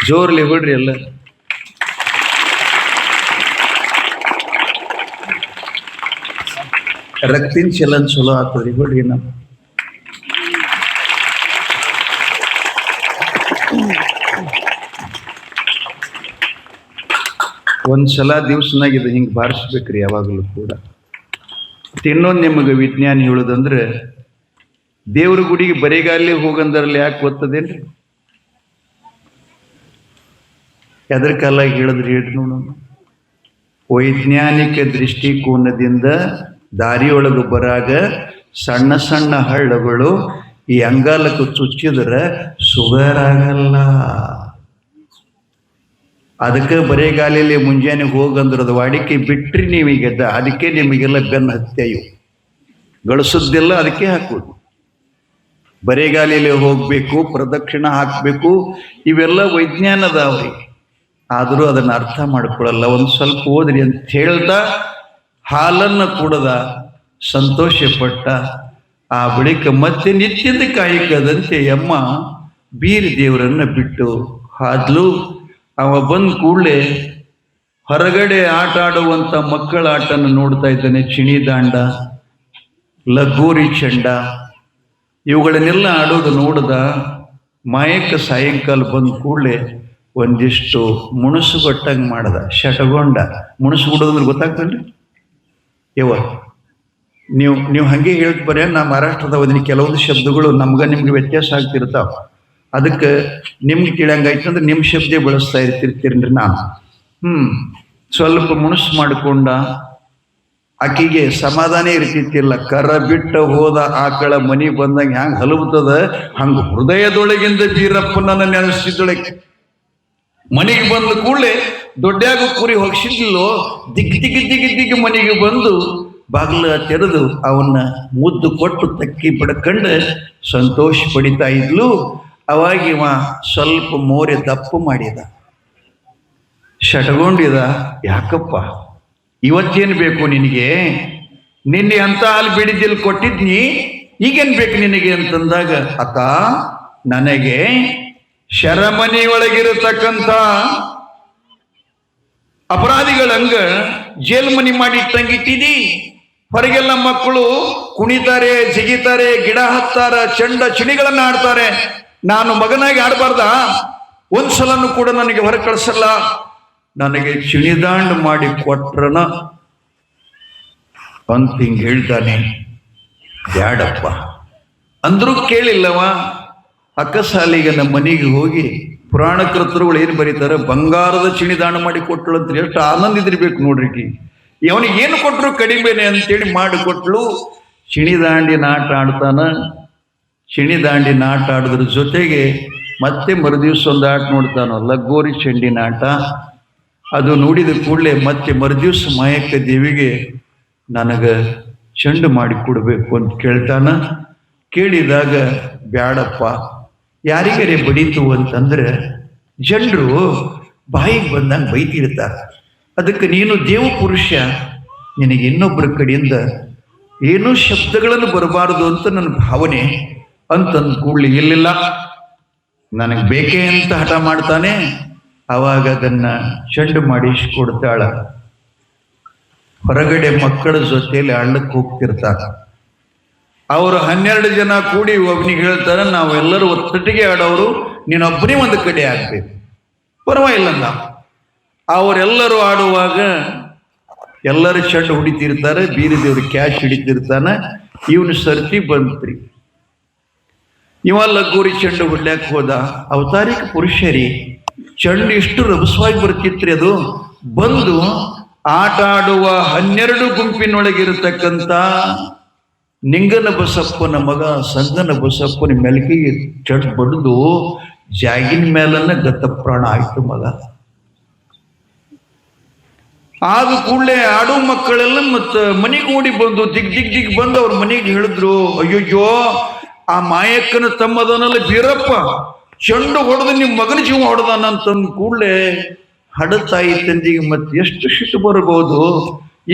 ಜೋರ್ಲಿ ಬಿಡ್ರಿ ಎಲ್ಲ. ರಕ್ತಿನ ಚಲನ್ ಚಲೋ ಆಗ್ತದ್ರಿ ಬಿಡ್ರಿ. ನಮ್ಮ ಒಂದ್ಸಲ ದಿವ್ಸನಾಗಿದೆ ಹಿಂಗೆ ಬಾರಿಸ್ಬೇಕ್ರಿ ಯಾವಾಗಲೂ ಕೂಡ. ಇನ್ನೊಂದು ನಿಮಗೆ ವಿಜ್ಞಾನ ಹೇಳುದಂದ್ರೆ, ದೇವ್ರ ಗುಡಿಗೆ ಬರಿಗಾಲಿ ಹೋಗಂದ್ರಲ್ಲಿ ಯಾಕೆ ಗೊತ್ತದೇನ್ರಿ? ಎದ್ರ ಕಾಲಾಗಿ ಹೇಳಿದ್ರಿ ಹೇಳ್ರಿ ನೋಡೋಣ. ವೈಜ್ಞಾನಿಕ ದೃಷ್ಟಿಕೋನದಿಂದ ದಾರಿಯೊಳಗೆ ಬರಾಗ ಸಣ್ಣ ಸಣ್ಣ ಹಳ್ಳಗಳು ಈ ಅಂಗಾಲಕ್ಕೆ ಚುಚ್ಚಿದ್ರೆ ಶುಗರ್ ಆಗಲ್ಲ. ಅದಕ್ಕೆ ಬರೇಗಾಲಿಯಲ್ಲಿ ಮುಂಜಾನೆ ಹೋಗಂದ್ರದ ವಾಡಿಕೆ ಬಿಟ್ರಿ ನೀವೀಗ, ಅದಕ್ಕೆ ನಿಮಗೆಲ್ಲ ಬೆನ್ನು ಹತ್ಯೆಯು ಗಳಿಸೋದಿಲ್ಲ, ಅದಕ್ಕೆ ಹಾಕೋದು. ಬರೇಗಾಲಿಯಲ್ಲಿ ಹೋಗ್ಬೇಕು, ಪ್ರದಕ್ಷಿಣ ಹಾಕಬೇಕು, ಇವೆಲ್ಲ ವೈಜ್ಞಾನದವ್ರಿ. ಆದರೂ ಅದನ್ನು ಅರ್ಥ ಮಾಡ್ಕೊಳ್ಳಲ್ಲ. ಒಂದು ಸ್ವಲ್ಪ ಓದ್ರಿ ಅಂತ ಹೇಳ್ತಾ ಹಾಲನ್ನು ಕುಡದ ಸಂತೋಷ ಪಟ್ಟ. ಆ ಬಳಿಕ ಮತ್ತೆ ನಿತ್ಯದ ಕಾಯಕದಂತೆ ಅಮ್ಮ ಬೀರ್ ದೇವರನ್ನ ಬಿಟ್ಟು ಹಾದ್ಲು. ಅವ ಬಂದ ಕೂಡಲೇ ಹೊರಗಡೆ ಆಟ ಆಡುವಂಥ ಮಕ್ಕಳ ಆಟನ ನೋಡ್ತಾ ಇದ್ದಾನೆ. ಚಿಣಿದಾಂಡ, ಲಗೋರಿ ಚಂಡ, ಇವುಗಳನ್ನೆಲ್ಲ ಆಡೋದು ನೋಡ್ದ. ಮಾಯಕ್ಕ ಸಾಯಂಕಾಲ ಬಂದ ಕೂಡಲೇ ಒಂದಿಷ್ಟು ಮುಣಸು ಕೊಟ್ಟಂಗೆ ಮಾಡ್ದ, ಶಟಗೊಂಡ. ಮುಣಸು ಕೊಡೋದಂದ್ರೆ ಗೊತ್ತಾಗ್ತಲ್ರಿ ಯವ್ವ? ನೀವು ಹಾಗೆ ಹೇಳ್ತ ಬರೀ ನಾ ಮಹಾರಾಷ್ಟ್ರದ ಓದಿನಿ, ಕೆಲವೊಂದು ಶಬ್ದಗಳು ನಿಮ್ಗೆ ವ್ಯತ್ಯಾಸ ಆಗ್ತಿರ್ತಾವ. ಅದಕ್ಕೆ ನಿಮ್ಗೆ ಕೇಳಂಗಾಯ್ತು ಅಂದ್ರೆ ನಿಮ್ಮ ಶಬ್ದ ಬಳಸ್ತಾ ಇರ್ತಿರ್ತೀರಿ ನಾನು. ಸ್ವಲ್ಪ ಮುಣಸು ಮಾಡಿಕೊಂಡ. ಆಕಿಗೆ ಸಮಾಧಾನ ಇರ್ತಿತ್ತಿಲ್ಲ. ಕರ ಬಿಟ್ಟ ಹೋದ ಆಕಳ ಮನಿ ಬಂದಂಗ ಹ್ಯಾಂಗ ಹಲುಬುತ್ತದ ಹಂಗ ಹೃದಯದೊಳಗಿಂದ ಬೀರಪ್ಪನನ್ನ ನೆನೆಸ್ತಿದ್ದೊಳಗೆ. ಮನೆಗೆ ಬಂದ ಕೂಡಲೇ ದೊಡ್ಡಾಗ ಕುರಿ ಹೊಗ್ಸಿದ್ಲೋ ದಿಗ್ ಮನೆಗೆ ಬಂದು ಬಾಗಿಲ ತೆರೆದು ಅವನ್ನ ಮುದ್ದು ಕೊಟ್ಟು ತಕ್ಕಿ ಬಡ್ಕಂಡು ಸಂತೋಷ ಪಡಿತಾ ಇದ್ಲು. ಅವಾಗ ಇವ ಸ್ವಲ್ಪ ಮೋರೆ ದಪ್ಪ ಮಾಡಿದ, ಶಟಗೊಂಡಿದ. ಯಾಕಪ್ಪ ಇವತ್ತೇನು ಬೇಕು ನಿನಗೆ? ನಿನ್ನೆ ಅಂತ ಹಾಲು ಬಿಡಿದಿಲ್ ಕೊಟ್ಟಿದ್ನಿ, ಈಗೇನ್ ಬೇಕು ನಿನಗೆ ಅಂತಂದಾಗ, ಅಕ್ಕ ನನಗೆ ಶರಮನಿ ಒಳಗಿರತಕ್ಕಂಥ ಅಪರಾಧಿಗಳಂಗ ಜೇಲ್ ಮನಿ ಮಾಡಿ ತಂಗಿಟ್ಟಿದಿ. ಹೊರಗೆಲ್ಲ ಮಕ್ಕಳು ಕುಣಿತಾರೆ, ಜಿಗಿತಾರೆ, ಗಿಡ ಹತ್ತಾರ, ಚಂಡ ಚಿಣಿಗಳನ್ನ ಆಡ್ತಾರೆ. ನಾನು ಮಗನಾಗಿ ಆಡಬಾರ್ದ? ಒಂದ್ಸಲನು ಕೂಡ ನನಗೆ ಹೊರ ಕಳಿಸಲ್ಲ. ನನಗೆ ಚಿಣಿದಾಂಡ್ ಮಾಡಿ ಕೊಟ್ರನ ಅಂತ ಹಿಂಗೆ ಹೇಳ್ತಾನೆ. ಬ್ಯಾಡಪ್ಪ ಅಂದ್ರೂ ಕೇಳಿಲ್ಲವ. ಅಕ್ಕಸಾಲಿಗೆ ನಮ್ಮ ಮನೆಗೆ ಹೋಗಿ ಪುರಾಣ ಕರ್ತೃಗಳು ಏನು ಬರೀತಾರೆ, ಬಂಗಾರದ ಚಿಣಿದಾಣ ಮಾಡಿ ಕೊಟ್ಟಳು ಅಂತ ಎಷ್ಟು ಆನಂದ ಇದ್ರಿಬೇಕು ನೋಡ್ರಿ. ಅವನಿಗೆ ಏನು ಕೊಟ್ಟರು ಕಡಿಮೆನೆ ಅಂತೇಳಿ ಮಾಡಿಕೊಟ್ಲು. ಚಿಣಿದಾಂಡಿನ ಆಟ ಆಡ್ತಾನ. ಚಿಣಿದಾಂಡಿನ ಆಟ ಆಡಿದ್ರ ಜೊತೆಗೆ ಮತ್ತೆ ಮರುದಿವ್ಸ ಒಂದು ಆಟ ನೋಡ್ತಾನ, ಲಗೋರಿ ಚೆಂಡಿನ ಆಟ. ಅದು ನೋಡಿದ ಕೂಡಲೇ ಮತ್ತೆ ಮರುದಿವ್ಸ ಮಾಯಕ್ಕ ದೇವಿಗೆ ನನಗೆ ಚೆಂಡು ಮಾಡಿ ಕೊಡಬೇಕು ಅಂತ ಕೇಳ್ತಾನ. ಕೇಳಿದಾಗ ಬ್ಯಾಡಪ್ಪ, ಯಾರಿಗರೆ ಬಡೀತು ಅಂತಂದ್ರೆ ಜನರು ಬಾಯಿಗೆ ಬಂದಂಗೆ ಬೈತಿರ್ತಾರೆ. ಅದಕ್ಕೆ ನೀನು ದೇವ ಪುರುಷ, ನಿನಗೆ ಇನ್ನೊಬ್ಬರ ಕಡೆಯಿಂದ ಏನೂ ಶಬ್ದಗಳನ್ನು ಬರಬಾರದು ಅಂತ ನನ್ನ ಭಾವನೆ ಅಂತಂದು ಕೂಡಲಿ ಇಲ್ಲಿಲ್ಲ, ನನಗೆ ಬೇಕೇ ಅಂತ ಹಠ ಮಾಡ್ತಾನೆ. ಅವಾಗ ಅದನ್ನ ಚೆಂಡು ಮಾಡಿಸ್ಕೊಡ್ತಾಳ. ಹೊರಗಡೆ ಮಕ್ಕಳ ಜೊತೆಯಲ್ಲಿ ಹಳ್ಳಕ್ಕೆ ಹೋಗ್ತಿರ್ತಾರೆ. ಅವರು 12 ಜನ ಕೂಡಿ ಒಬ್ಬನಿಗೆ ಹೇಳ್ತಾರೆ, ನಾವೆಲ್ಲರೂ ಒತ್ತಟ್ಟಿಗೆ ಆಡೋರು, ನೀನೊಬ್ಬನೇ ಒಂದು ಕಡೆ ಆಗ್ಬೇಕು. ಪರವಾಗಿಲ್ಲ ನಾವು. ಅವರೆಲ್ಲರೂ ಆಡುವಾಗ ಎಲ್ಲರೂ ಚೆಂಡು ಹೊಡಿತಿರ್ತಾರೆ. ಬೀರದೇವ್ರು ಕ್ಯಾಶ್ ಹಿಡಿತಿರ್ತಾನೆ. ಇವನು ಸರ್ತಿ ಬಂತ್ರಿ. ಇವ ಲಗೋರಿ ಚೆಂಡು ಹೊಡ್ಲಿಕ್ಕೆ ಹೋದ. ಅವತಾರಿಕ ಪುರುಷರಿ ಚೆಂಡು ಇಷ್ಟು ರಭಸವಾಗಿ ಬರ್ತಿತ್ರಿ. ಅದು ಬಂದು ಆಟ ಆಡುವ 12 ಗುಂಪಿನೊಳಗಿರತಕ್ಕಂಥ ನಿಂಗನ ಬಸಪ್ಪನ ಮಗ ಸಂಗನ ಬಸಪ್ಪನ ಮೆಲಕಿಗೆ ಚೆಂಡು ಬಡ್ದು ಜಾಗಿನ ಮೇಲನ್ನ ಗತಪ್ರಾಣ ಆಯ್ತು ಮಗ. ಆಗ ಕೂಡಲೇ ಆಡೋ ಮಕ್ಕಳೆಲ್ಲ ಮತ್ತ ಮನೆಗೆ ಓಡಿ ಬಂದು ದಿಗ್ ಬಂದು ಅವ್ರ ಮನೆಗೆ ಹೇಳಿದ್ರು, ಅಯ್ಯೋಯ್ಯೋ ಆ ಮಾಯಕ್ಕನ ತಮ್ಮದನಲ್ಲ ಬೀರಪ್ಪ ಚೆಂಡು ಹೊಡೆದು ನಿಮ್ಮ ಮಗನ ಜೀವ ಹೊಡೆದಾನಂತಂದು ಕೂಡಲೇ ಹಡತಾಯಿ ತಂದಿಗೆ ಮತ್ತೆ ಎಷ್ಟು ಶಿಟ್ಟು ಬರಬಹುದು.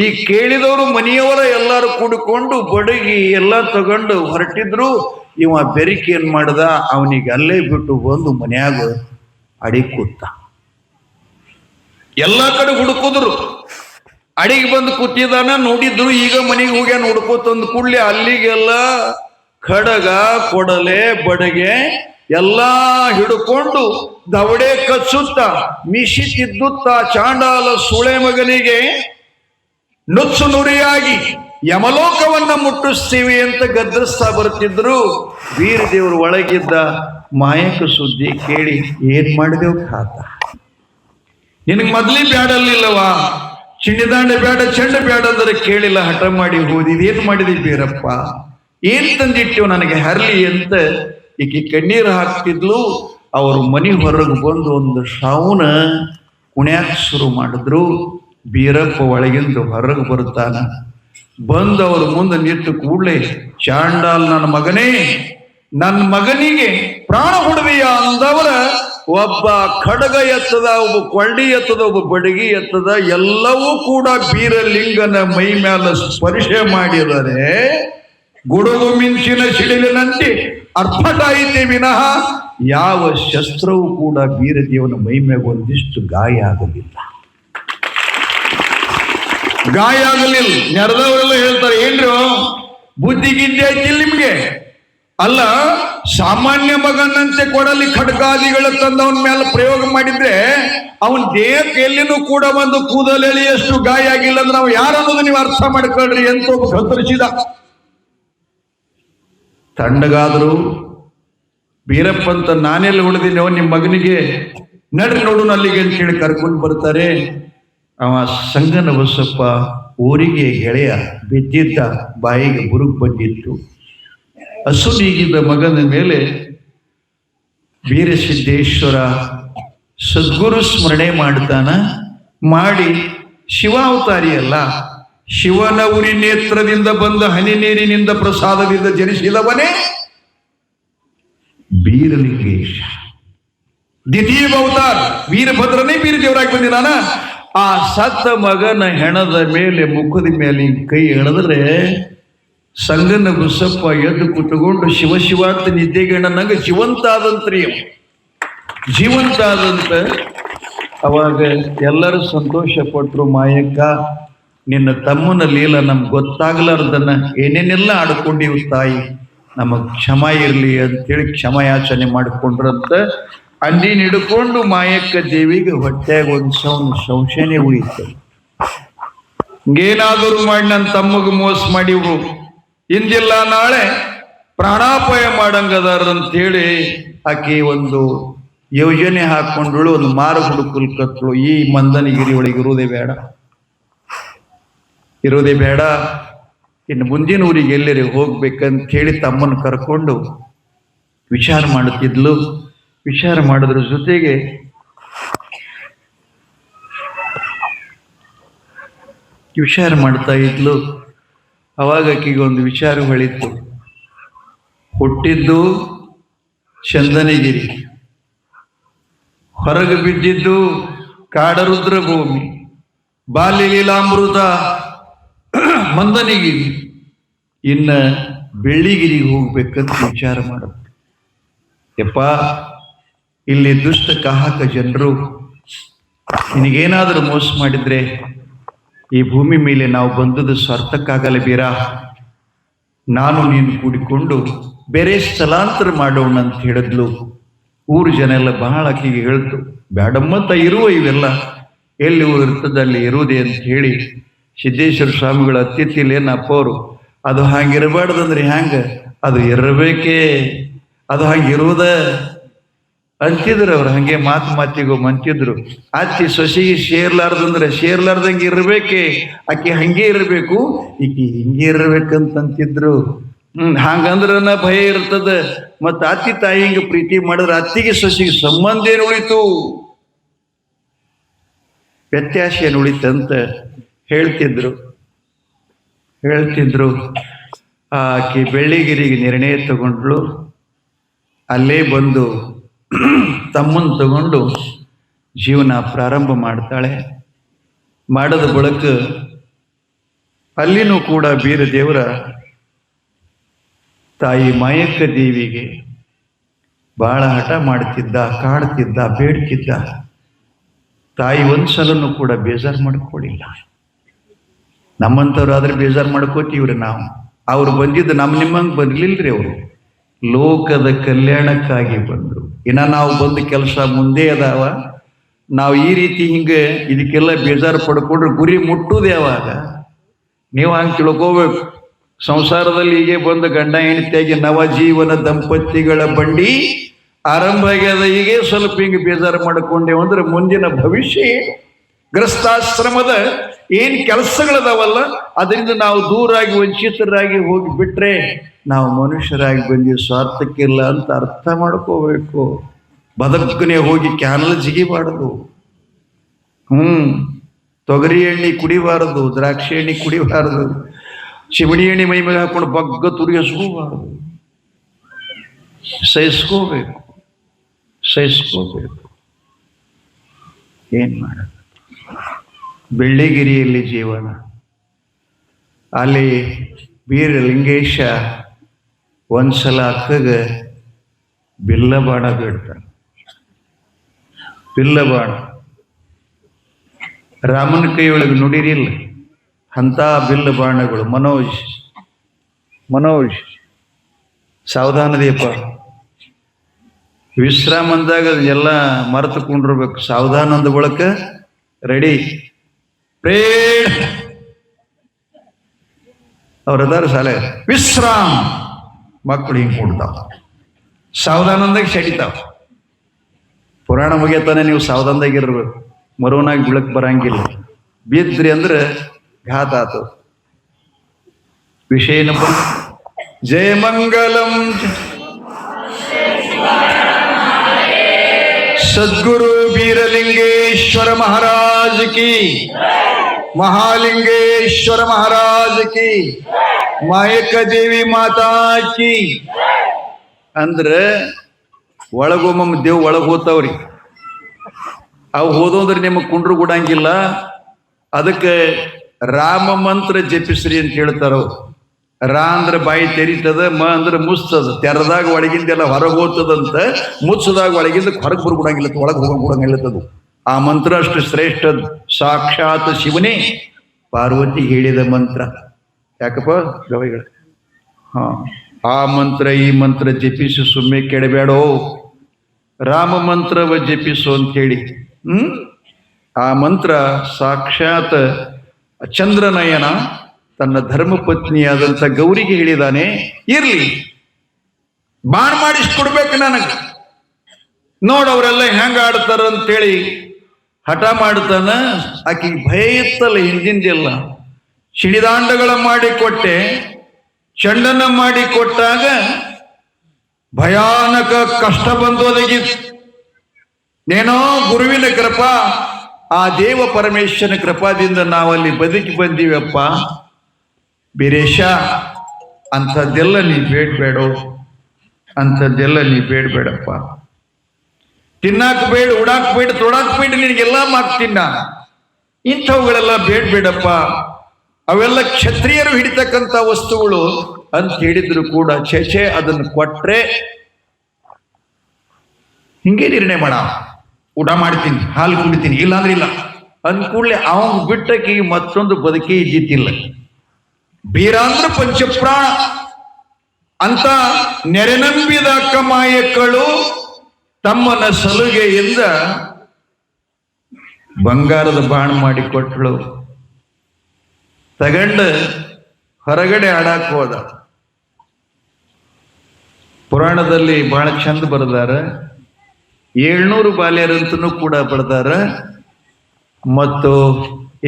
ಈ ಕೇಳಿದವರು ಮನೆಯವರ ಎಲ್ಲರೂ ಕೂಡಿಕೊಂಡು ಬಡಗಿ ಎಲ್ಲ ತಗೊಂಡು ಹೊರಟಿದ್ರು. ಇವ ಬೆರಿಕೆ ಏನ್ ಮಾಡ್ದ, ಅವನಿಗೆ ಅಲ್ಲೇ ಬಿಟ್ಟು ಬಂದು ಮನ್ಯಾಗ ಅಡಿ ಕೂತ. ಎಲ್ಲಾ ಕಡೆ ಹುಡುಕಿದ್ರು, ಅಡಿಗೆ ಬಂದು ಕೂತಿದಾನ. ನೋಡಿದ್ರು, ಈಗ ಮನೆಗೆ ಹೋಗ್ಯಾನ ಹುಡ್ಕೋತಂದು ಕೂಡ್ಲೆ ಅಲ್ಲಿಗೆಲ್ಲ ಖಡಗ ಕೊಡಲೆ ಬಡಗೆ ಎಲ್ಲಾ ಹಿಡ್ಕೊಂಡು ದವಡೆ ಕಚ್ಚುತ್ತ ಮಿಶಿ ತಿದ್ದುತ್ತ ಚಾಂಡಾಲ ಸುಳೆ ಮಗನಿಗೆ ನುಚ್ಚು ನುರಿಯಾಗಿ ಯಮಲೋಕವನ್ನ ಮುಟ್ಟಿಸ್ತೀವಿ ಅಂತ ಗದ್ದರಿಸ್ತಾ ಬರ್ತಿದ್ರು. ವೀರದೇವರು ಒಳಗಿದ್ದ ಮಾಯಕ ಸುದ್ದಿ ಕೇಳಿ, ಏನ್ ಮಾಡಿದೆವು ಖಾತ, ನಿನಗೆ ಮೊದ್ಲೇ ಬ್ಯಾಡಲ್ಲಿಲ್ಲವಾ? ಚಿಣಿದಾಂಡೆ ಬೇಡ, ಚೆಂಡ ಬೇಡ ಅಂದ್ರೆ ಕೇಳಿಲ್ಲ, ಹಠ ಮಾಡಿ ಹೋದಿದ್. ಏನ್ ಮಾಡಿದಿ ಬೀರಪ್ಪ, ಏನ್ ತಂದಿಟ್ಟೆವು ನನಗೆ ಹರ್ಲಿ ಅಂತ ಈಕೆ ಕಣ್ಣೀರು ಹಾಕ್ತಿದ್ಲು. ಅವರು ಮನೆ ಹೊರಗೆ ಬಂದು ಒಂದು ಶ್ರಾವಣ ಕುಣ್ಯಾಕ ಶುರು ಮಾಡಿದ್ರು. ಬೀರಪ್ಪ ಒಳಗಿಂದ ಹೊರಗೆ ಬರ್ತಾನ. ಬಂದು ಅವ್ರ ಮುಂದೆ ನಿಂತು ಕೂಡಲೇ, ಚಾಂಡಾಲ್ ನನ್ನ ಮಗನೇ, ನನ್ನ ಮಗನಿಗೆ ಪ್ರಾಣ ಹೊಡೆದೆಯ ಅಂದವರ ಒಬ್ಬ ಖಡ್ಗ ಎತ್ತದ, ಒಬ್ಬ ಕೊಳ್ಳಿ ಎತ್ತದ, ಒಬ್ಬ ಬಡಗಿ ಎತ್ತದ, ಎಲ್ಲವೂ ಕೂಡ ಬೀರಲಿಂಗನ ಮೈ ಮೇಲೆ ಸ್ಪರ್ಶ ಮಾಡಿದರೆ ಗುಡುಗು ಮಿಂಚಿನ ಸಿಡಿಲಿನಂತೆ ಅರ್ಪಟಾಯಿತೆ ವಿನಃ ಯಾವ ಶಸ್ತ್ರವೂ ಕೂಡ ಬೀರದೇವನ ಮೈ ಮೇಲೆ ಒಂದಿಷ್ಟು ಗಾಯ ಆಗಲಿಲ್ಲ. ಗಾಯ ಆಗಲಿಲ್ಲ. ನೆರೆದವರೆಲ್ಲ ಹೇಳ್ತಾರೆ, ಏನ್ರಿ ಬುದ್ಧಿಗಿದ್ದೆ ಐತಿಲ್ಲ ನಿಮ್ಗೆ? ಅಲ್ಲ, ಸಾಮಾನ್ಯ ಮಗನಂತೆ ಕೊಡಲಿ ಖಡ್ಗಾದಿಗಳ ತಂದವನ ಮೇಲೆ ಪ್ರಯೋಗ ಮಾಡಿದ್ರೆ ಅವನ್ ದೇಹಕ್ಕೆ ಎಲ್ಲಿನೂ ಕೂಡ ಒಂದು ಕೂದಲೆಳಿ ಎಷ್ಟು ಗಾಯ ಆಗಿಲ್ಲ ಅಂದ್ರೆ ನಾವು ಯಾರನ್ನೋದು ನೀವು ಅರ್ಥ ಮಾಡ್ಕೊಳ್ರಿ ಅಂತ ಗದರಿಸಿದ. ತಣ್ಣಗಾದ್ರು ಬೀರಪ್ಪ ಅಂತ ನಾನೆಲ್ಲ ಉಳಿದಿನೋ, ನಿಮ್ಮ ಮಗನಿಗೆ ನಡ್ರಿ ನೋಡು ಅಲ್ಲಿಗೆ ಅಂತ ಹೇಳಿ ಕರ್ಕೊಂಡು ಬರ್ತಾರೆ. ಅವ ಸಂಗನ ಬಸಪ್ಪ ಊರಿಗೆ ಗೆಳೆಯ ಬಿದ್ದಿದ್ದ, ಬಾಯಿಗೆ ಬುರುಗು ಬಂದಿತ್ತು. ಅಸುನೀಗಿದ್ದ ಮಗನ ಮೇಲೆ ವೀರಸಿದ್ದೇಶ್ವರ ಸದ್ಗುರು ಸ್ಮರಣೆ ಮಾಡ್ತಾನ. ಮಾಡಿ ಶಿವಾವತಾರಿ ಅಲ್ಲ, ಶಿವನ ಉರಿ ನೇತ್ರದಿಂದ ಬಂದ ಹನಿ ನೀರಿನಿಂದ ಪ್ರಸಾದದಿಂದ ಜನಿಸಿದವನೇ ಬೀರಲಿಂಗೇಶ. ದ್ವಿತೀಯ ಅವತಾರ ವೀರಭದ್ರನೇ ಬೀರದೇವರಾಗಿ ಬಂದಿದ್ದಾನ. ಆ ಸತ್ತ ಮಗನ ಹೆಣದ ಮೇಲೆ ಮುಖದ ಮೇಲೆ ಕೈ ಎಳೆದ್ರೆ ಸಂಗನ ಬಸಪ್ಪ ಎದ್ದು ಕುತ್ಕೊಂಡು ಶಿವ ಶಿವ ಅಂತ ನಿದ್ದೆಗೆಣ್ಣ ನಂಗೆ ಜೀವಂತ ಆದಂತ್ರಿ, ಜೀವಂತ ಆದಂತ. ಅವಾಗ ಎಲ್ಲರೂ ಸಂತೋಷ ಪಟ್ರು. ಮಾಯಕ್ಕ, ನಿನ್ನ ತಮ್ಮನ ಲೀಲ ನಮ್ಗೆ ಗೊತ್ತಾಗ್ಲಾರ್ದನ್ನ ಏನೇನೆಲ್ಲ ಆಡ್ಕೊಂಡಿವ್ ತಾಯಿ, ನಮಗ್ ಕ್ಷಮ ಇರಲಿ ಅಂತೇಳಿ ಕ್ಷಮಯಾಚನೆ ಮಾಡಿಕೊಂಡ್ರಂತ. ಅಂಡಿನ ಹಿಡ್ಕೊಂಡು ಮಾಯಕ್ಕ ದೇವಿಗೆ ಹೊಟ್ಟೆಗೆ ಒಂದು ಸಂಶಯನೇ ಉಳಿತು. ಏನಾದರೂ ಮಾಡಿ ನನ್ನ ತಮ್ಮಗ ಮೋಸ ಮಾಡಿವ್ರು, ಇಂದಿಲ್ಲ ನಾಳೆ ಪ್ರಾಣಾಪಾಯ ಮಾಡಂಗದಾರ ಅಂತೇಳಿ ಆಕೆ ಒಂದು ಯೋಜನೆ ಹಾಕೊಂಡಳು. ಒಂದು ಮಾರು ಹುಡುಕಲ್ಕತ್ಳು. ಈ ಮಂದನಗಿರಿ ಒಳಗೆ ಇರುವುದೇ ಬೇಡ, ಇರೋದೇ ಬೇಡ, ಇನ್ನು ಮುಂದಿನ ಊರಿಗೆ ಎಲ್ಲರೂ ಹೋಗ್ಬೇಕಂತ ಹೇಳಿ ತಮ್ಮನ್ನು ಕರ್ಕೊಂಡು ವಿಚಾರ ಮಾಡುತ್ತಿದ್ಲು. ವಿಚಾರ ಮಾಡೋದ್ರ ಜೊತೆಗೆ ವಿಚಾರ ಮಾಡ್ತಾ ಇದ್ಲು. ಅವಾಗ ಆಕೆಗೆ ಒಂದು ವಿಚಾರ ಹೊಳಿತು. ಹುಟ್ಟಿದ್ದು ಚಂದನಗಿರಿ, ಹೊರಗೆ ಬಿದ್ದಿದ್ದು ಕಾಡರುದ್ರ ಭೂಮಿ, ಬಾಲ್ಯ ಲೀಲಾಮೃತ ಮಂದನಗಿರಿ, ಇನ್ನ ಬೆಳ್ಳಿಗಿರಿಗೆ ಹೋಗ್ಬೇಕಂತ ವಿಚಾರ ಮಾಡುತ್ತೆ. ಯಪ್ಪ, ಇಲ್ಲಿ ದುಷ್ಟ ಕಾಹಕ ಜನರು ನಿನಗೇನಾದರೂ ಮೋಸ ಮಾಡಿದ್ರೆ ಈ ಭೂಮಿ ಮೇಲೆ ನಾವು ಬಂದದ್ದು ಸ್ವಾರ್ಥಕ್ಕಾಗಲ್ಲ ಬೀರ. ನಾನು ನೀನು ಕೂಡಿಕೊಂಡು ಬೇರೆ ಸ್ಥಳಾಂತರ ಮಾಡೋಣ ಅಂತ ಹೇಳಿದ್ಲು. ಊರು ಜನ ಎಲ್ಲ ಬಹಳ ಆಕೆಗೆ ಹೇಳ್ತು, ಬ್ಯಾಡಮ್ಮತ್ತ ಇರುವ ಇವೆಲ್ಲ ಎಲ್ಲಿ ಊರು ಇರ್ತದೆ ಅಲ್ಲಿ ಇರುವುದೇ ಅಂತ ಹೇಳಿ ಸಿದ್ದೇಶ್ವರ ಸ್ವಾಮಿಗಳ ಅತಿಥಿಲೇನಪ್ಪ ಅವರು, ಅದು ಹಾಗಿರಬಾರ್ದಂದ್ರೆ ಹ್ಯಾಂಗ, ಅದು ಇರಬೇಕೇ, ಅದು ಹಾಗಿರುವುದ ಅಂತಿದ್ರು. ಅವ್ರು ಹಂಗೆ ಮಾತಿಗೂ ಮಂತಿದ್ರು. ಅತ್ತಿ ಸೊಸಿಗೆ ಸೇರ್ಲಾರ್ದಂದ್ರೆ ಸೇರ್ಲಾರ್ದಂಗೆ ಇರ್ಬೇಕೆ, ಆಕೆ ಹಂಗೆ ಇರಬೇಕು, ಈಕಿ ಹಿಂಗೆ ಇರ್ಬೇಕಂತಂತಿದ್ರು. ಹಂಗಂದ್ರನ ಭಯ ಇರ್ತದ. ಮತ್ತ ಅತ್ತಿ ತಾಯಿ ಹಿಂಗ ಪ್ರೀತಿ ಮಾಡಿದ್ರೆ ಅತ್ತಿಗೆ ಸೊಸಿಗೆ ಸಂಬಂಧ ಏನು ಉಳಿತು, ವ್ಯತ್ಯಾಸ ಏನು ಉಳಿತಂತ ಹೇಳ್ತಿದ್ರು. ಆಕೆ ಬೆಳ್ಳಿಗಿರಿಗೆ ನಿರ್ಣಯ ತಗೊಂಡ್ಳು. ಅಲ್ಲೇ ಬಂದು ತಮ್ಮನ್ ತಗೊಂಡು ಜೀವನ ಪ್ರಾರಂಭ ಮಾಡ್ತಾಳೆ. ಮಾಡದ ಬಳಿಕ ಅಲ್ಲಿನೂ ಕೂಡ ಬೀರದೇವರ ತಾಯಿ ಮಾಯಕ್ಕ ದೇವಿಗೆ ಬಹಳ ಹಠ ಮಾಡ್ತಿದ್ದ, ಕಾಡ್ತಿದ್ದ, ಬೇಡ್ತಿದ್ದ. ತಾಯಿ ಒಂದ್ಸಲನು ಕೂಡ ಬೇಜಾರು ಮಾಡ್ಕೊಳ್ಳಿಲ್ಲ. ನಮ್ಮಂಥವ್ರಾದ್ರೆ ಬೇಜಾರು ಮಾಡ್ಕೋತೀವ್ರಿ ನಾವು. ಅವ್ರು ಬಂದಿದ್ದು ನಿಮ್ಮಂಗೆ ಬರ್ಲಿಲ್ರಿ. ಅವರು ಲೋಕದ ಕಲ್ಯಾಣಕ್ಕಾಗಿ ಬಂದರು. ಇನ್ನ ನಾವು ಬಂದ ಕೆಲಸ ಮುಂದೆ ಅದಾವ. ನಾವು ಈ ರೀತಿ ಹಿಂಗೆ ಇದಕ್ಕೆಲ್ಲ ಬೇಜಾರು ಪಡ್ಕೊಂಡ್ರೆ ಗುರಿ ಮುಟ್ಟುದು ಯಾವಾಗ? ನೀವು ಹಂಗೆ ತಿಳ್ಕೋಬೇಕು. ಸಂಸಾರದಲ್ಲಿ ಹೀಗೆ ಬಂದ ಗಂಡ ಹೆಂಡತಿಯಾಗಿ ನವಜೀವನ ದಂಪತಿಗಳ ಬಂಡಿ ಆರಂಭ ಆಗ್ಯದ. ಹೀಗೆ ಸ್ವಲ್ಪ ಹಿಂಗೆ ಬೇಜಾರು ಮಾಡ್ಕೊಂಡೇವು ಅಂದ್ರೆ ಮುಂದಿನ ಭವಿಷ್ಯ ಏನು? ಗೃಹಸ್ಥಾಶ್ರಮದ ಏನ್ ಕೆಲಸಗಳದಾವಲ್ಲ ಅದರಿಂದ ನಾವು ದೂರಾಗಿ ವಂಚಿತರಾಗಿ ಹೋಗಿ ಬಿಟ್ರೆ ನಾವು ಮನುಷ್ಯರಾಗಿ ಬಂದಿ ಸ್ವಾರ್ಥಕ್ಕಿಲ್ಲ ಅಂತ ಅರ್ಥ ಮಾಡ್ಕೋಬೇಕು. ಬದಕನೆ ಹೋಗಿ ಕ್ಯಾನಲ್ ಜಿಗಿಬಾರದು, ತೊಗರಿ ಎಣ್ಣೆ ಕುಡಿಬಾರದು, ದ್ರಾಕ್ಷಿ ಎಣ್ಣೆ ಕುಡಿಬಾರದು, ಚಿಮಣಿ ಎಣ್ಣೆ ಮೈ ಮೇಲೆ ಹಾಕೊಂಡು ಬಗ್ಗ ತುರಿ ಹಸ್ಕೋಬಾರದು. ಸಹಿಸ್ಕೋಬೇಕು. ಏನ್ ಮಾಡೋದು? ಬೆಳ್ಳಿಗಿರಿಯಲ್ಲಿ ಜೀವನ. ಅಲ್ಲಿ ಬೀರಲಿಂಗೇಶ ಒಂದ್ಸಲ ಅಕ್ಕಗ ಬಿಲ್ಲ ಬಾಣ ಬೇಡ್ತಾನೆ. ಬಿಲ್ಲ ಬಾಣ ರಾಮನ ಕೈಯೊಳಗೆ ನುಡಿರಿಲ್ಲ ಅಂತ ಬಿಲ್ಲ ಬಾಣಗಳು. ಮನೋಜ್ ಸಾವಧಾನದೀಪ. ವಿಶ್ರಾಮ ಅಂದಾಗ ಎಲ್ಲ ಮರೆತುಕೊಂಡಿರ್ಬೇಕು. ಸಾವಧಾನ ಅಂದ ಬಳಕ ರೆಡಿ ಪ್ರೇಡ್ ಅವ್ರದಾರ ಶಾಲೆ ವಿಶ್ರಾಮ್. ಮಕ್ಕಳು ಹಿಂಗೆ ಕೊಡ್ತಾವ. ಸಾವಧಾನ ಅಂದಾಗ ಸಡಿತಾವ. ಪುರಾಣ ಮುಗಿಯತಾನೆ ನೀವು ಸಾವಧಾನದಾಗಿರ್ಬೇಕು. ಮರುವನಾಗಿ ಬಿಳಕ್ ಬರಂಗಿಲ್ಲ. ಬಿದ್ರಿ ಅಂದ್ರೆ ಘಾತ ಆತು. ವಿಷಯ ನಂಬರ್ ಜಯ ಮಂಗಲಂ ಸದ್ಗುರು ಬೀರಲಿಂಗೇಶ್ವರ ಮಹಾರಾಜ್ ಕಿ, ಮಹಾಲಿಂಗೇಶ್ವರ ಮಹಾರಾಜ್ ಕಿ, ಮಾಯಕ್ಕ ದೇವಿ ಮಾತಾ ಕಿ. ಅಂದ್ರೆ ಒಳಗೊಮ್ಮಮ್ಮ ದೇವ್ ಒಳಗ್ ಹೋಗ್ತಾವ್ರಿ. ಅವು ಹೋದೋದ್ರೆ ನಿಮಗೆ ಕುಂಡ್ರು ಕೊಡಂಗಿಲ್ಲ. ಅದಕ್ಕೆ ರಾಮ ಮಂತ್ರ ಜಪಿಸ್ರಿ ಅಂತ ಹೇಳ್ತಾರ. ರಾ ಅಂದ್ರೆ ಬಾಯಿ ತೆರೀತದ, ಮ ಅಂದ್ರೆ ಮುಸ್ತದ. ತೆರದಾಗ ಒಳಗಿಂದೆಲ್ಲ ಹೊರಗೆ ಹೋಗ್ತದಂತ, ಮುಚ್ಚದಾಗ ಒಳಗಿಂದ ಹೊರಗೆ ಬರ್ಕೊಡಂಗಿಲ್ಲ, ಒಳಗೆ ಹೋಗಂಗಿಲ್ಲತ್ತದು. ಆ ಮಂತ್ರ ಅಷ್ಟು ಶ್ರೇಷ್ಠ. ಸಾಕ್ಷಾತ್ ಶಿವನೇ ಪಾರ್ವತಿ ಹೇಳಿದ ಮಂತ್ರ. ಯಾಕಪ್ಪ ಗವಿಗಳ? ಹಾ, ಆ ಮಂತ್ರ ಈ ಮಂತ್ರ ಜಪಿಸಿ ಸುಮ್ಮನೆ ಕೆಡಬೇಡೋ, ರಾಮ ಮಂತ್ರವ ಜಪಿಸು ಅಂತೇಳಿ. ಆ ಮಂತ್ರ ಸಾಕ್ಷಾತ್ ಚಂದ್ರನಯನ ತನ್ನ ಧರ್ಮಪತ್ನಿಯಾದಂಥ ಗೌರಿಗೆ ಹೇಳಿದಾನೆ. ಇರ್ಲಿ, ಬಾಣ ಮಾಡಿಸ್ಕೊಡ್ಬೇಕು ನನಗೆ, ನೋಡವರೆಲ್ಲ ಹೆಂಗ ಆಡ್ತಾರ ಅಂತೇಳಿ ಹಠ ಮಾಡ್ತಾನ. ಆಕೆಗೆ ಭಯ ಇತ್ತಲ್ಲ ಹಿಂದಿಂದೆಲ್ಲ. ಸಿಡಿದಾಂಡಗಳ ಮಾಡಿಕೊಟ್ಟೆ, ಚಂಡನ ಮಾಡಿಕೊಟ್ಟಾಗ ಭಯಾನಕ ಕಷ್ಟ ಬಂದೋದಗಿತ್ತು. ನೇನೋ ಗುರುವಿನ ಕೃಪಾ, ಆ ದೇವ ಪರಮೇಶ್ವರನ ಕೃಪಾದಿಂದ ನಾವಲ್ಲಿ ಬದುಕಿ ಬಂದೀವಪ್ಪ. ಬೀರೇಶ, ಅಂಥದ್ದೆಲ್ಲ ನೀ ಬೇಡಬೇಡೋ, ಅಂಥದ್ದೆಲ್ಲ ನೀ ಬೇಡಬೇಡಪ್ಪ. ತಿನ್ನಾಕ್ ಬೇಡ, ಉಡಾಕ್ ಬೇಡ, ತೊಡಾಕ್ ಬೇಡ, ನಿನಗೆಲ್ಲ ಮಾಡ್ತೀನಿ ನಾನು. ಇಂಥವುಗಳೆಲ್ಲ ಬೇಡಬೇಡಪ್ಪ, ಅವೆಲ್ಲ ಕ್ಷತ್ರಿಯರು ಹಿಡಿತಕ್ಕಂಥ ವಸ್ತುಗಳು ಅಂತ ಹೇಳಿದ್ರು ಕೂಡ ಛೆ ಅದನ್ನು ಕೊಟ್ರೆ ಹಿಂಗೆ ನಿರ್ಣಯ ಮಾಡ, ಊಟ ಮಾಡ್ತೀನಿ, ಹಾಲು ಕುಡಿತೀನಿ, ಇಲ್ಲಾಂದ್ರೆ ಇಲ್ಲ ಅಂದ್ಕೂಡ್ಲೆ ಅವನ್ ಬಿಟ್ಟಕ್ಕೆ ಮತ್ತೊಂದು ಬದುಕಿ ಇದ್ದಿತ್ತಿಲ್ಲ. ಬೀರಾಂಧ್ರ ಪಂಚಪ್ರಾಣ ಅಂತ ನೆರೆನಂಬಿದ ಅಕ್ಕ ಮಾಯಕ್ಕಳು ತಮ್ಮನ ಸಲುಗೆಯಿಂದ ಬಂಗಾರದ ಬಾಣ ಮಾಡಿ ಕೊಟ್ಟಳು. ತಗಂಡ ಹೊರಗಡೆ ಆಡಾಕ್ ಹೋದ. ಪುರಾಣದಲ್ಲಿ ಬಹಳ ಚಂದ ಬರೆದಾರ. 700 ಬಾಲ್ಯರಂತೂ ಕೂಡ ಬರೆದಾರ, ಮತ್ತು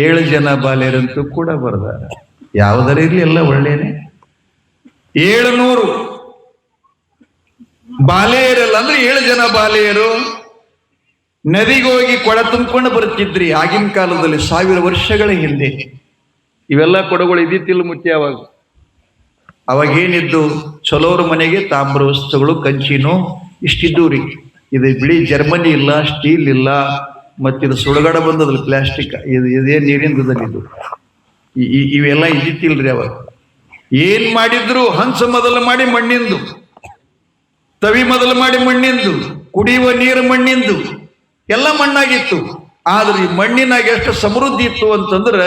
7 ಜನ ಬಾಲ್ಯರಂತೂ ಕೂಡ ಬರೆದಾರ. ಯಾವುದರ ಇರ್ಲಿ ಎಲ್ಲ ಒಳ್ಳೇನೆ. 700 ಬಾಲೆಯರಲ್ಲ ಅಂದ್ರೆ 7 ಜನ ಬಾಲೆಯರು ನದಿಗೆ ಹೋಗಿ ಕೊಡ ತುಂಬಿಕೊಂಡು ಬರ್ತಿದ್ರಿ. ಆಗಿನ ಕಾಲದಲ್ಲಿ 1000 ವರ್ಷಗಳ ಹಿಂದೆ ಇವೆಲ್ಲ ಕೊಡಗಳು ಇದ್ದಿತ್ತಿಲ್ಲ ಮುತ್ತಿ. ಅವಾಗೇನಿದ್ದು, ಚಲೋರ ಮನೆಗೆ ತಾಮ್ರ ವಸ್ತುಗಳು, ಕಂಚಿನೋ ಇಷ್ಟಿದ್ದು ರೀ. ಇದು ಬಿಳಿ ಜರ್ಮನಿ ಇಲ್ಲ, ಸ್ಟೀಲ್ ಇಲ್ಲ, ಮತ್ತಿದು ಸುಡಗಡ ಬಂದದಲ್ಲಿ ಪ್ಲಾಸ್ಟಿಕ್, ಇದೇ ನೀರಿಂದದಲ್ಲಿ ಇದು ಇವೆಲ್ಲ ಇದ್ದಿತ್ತಿಲ್ರಿ. ಅವಾಗ ಏನ್ ಮಾಡಿದ್ರು, ಹಂಸ ಮೊದಲು ಮಾಡಿ ಮಣ್ಣಿಂದು, ತವಿ ಮೊದಲು ಮಾಡಿ ಮಣ್ಣಿಂದು, ಕುಡಿಯುವ ನೀರು ಮಣ್ಣಿಂದು, ಎಲ್ಲ ಮಣ್ಣಾಗಿತ್ತು. ಆದ್ರೆ ಈ ಮಣ್ಣಿನಾಗ ಎಷ್ಟು ಸಮೃದ್ಧಿ ಇತ್ತು ಅಂತಂದ್ರೆ,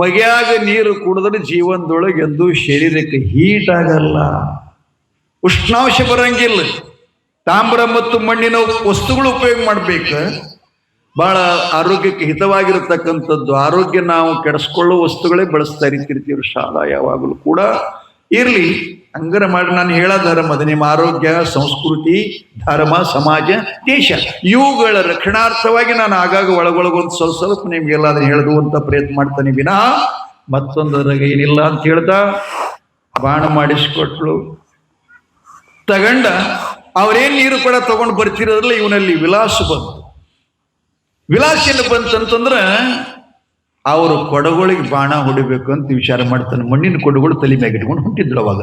ಮಗ್ಯಾಗ ನೀರು ಕುಡಿದ್ರೆ ಜೀವನದೊಳಗೆ ಎಂದು ಶರೀರಕ್ಕೆ ಹೀಟ್ ಆಗಲ್ಲ, ಉಷ್ಣಾಂಶ ಬರಂಗಿಲ್ಲ. ತಾಮ್ರ ಮತ್ತು ಮಣ್ಣಿನ ವಸ್ತುಗಳು ಉಪಯೋಗ ಮಾಡ್ಬೇಕು. ಬಹಳ ಆರೋಗ್ಯಕ್ಕೆ ಹಿತವಾಗಿರತಕ್ಕಂಥದ್ದು. ಆರೋಗ್ಯ ನಾವು ಕೆಡಿಸ್ಕೊಳ್ಳೋ ವಸ್ತುಗಳೇ ಬಳಸ್ತಾ ಇರ್ತೀವಿ ಶಾಲಾ ಯಾವಾಗಲೂ ಕೂಡ. ಇರ್ಲಿ, ಹಂಗಾರ ಮಾಡಿ ನಾನು ಹೇಳೋ ಧರ್ಮ ಅದು ನಿಮ್ಮ ಆರೋಗ್ಯ, ಸಂಸ್ಕೃತಿ, ಧರ್ಮ, ಸಮಾಜ, ದೇಶ ಇವುಗಳ ರಕ್ಷಣಾರ್ಥವಾಗಿ ನಾನು ಆಗಾಗ ಒಳಗೊಳಗೊಂದು ಸ್ವಲ್ಪ ನಿಮ್ಗೆಲ್ಲ ಅದನ್ನ ಹೇಳುವಂತ ಪ್ರಯತ್ನ ಮಾಡ್ತಾನೆ ವಿನಾ ಮತ್ತೊಂದರಾಗ ಏನಿಲ್ಲ ಅಂತ ಹೇಳ್ದ. ಬಾಣ ಮಾಡಿಸ್ಕೊಟ್ಲು. ತಗಂಡ ಅವ್ರೇನ್ ನೀರು ಕೂಡ ತಗೊಂಡು ಬರ್ತಿರೋದ್ರಲ್ಲ, ಇವನಲ್ಲಿ ವಿಲಾಸ ಬಂತು. ವಿಲಾಸ ಏನು ಬಂತಂತಂದ್ರ, ಅವರು ಕೊಡಗಳಿಗೆ ಬಾಣ ಹೊಡಿಬೇಕು ಅಂತ ವಿಚಾರ ಮಾಡ್ತಾನೆ. ಮಣ್ಣಿನ ಕೊಡಗಳು ತಲೆ ಮ್ಯಾಗ ಇಟ್ಕೊಂಡು ಹೊಂಟಿದ್ರು. ಅವಾಗ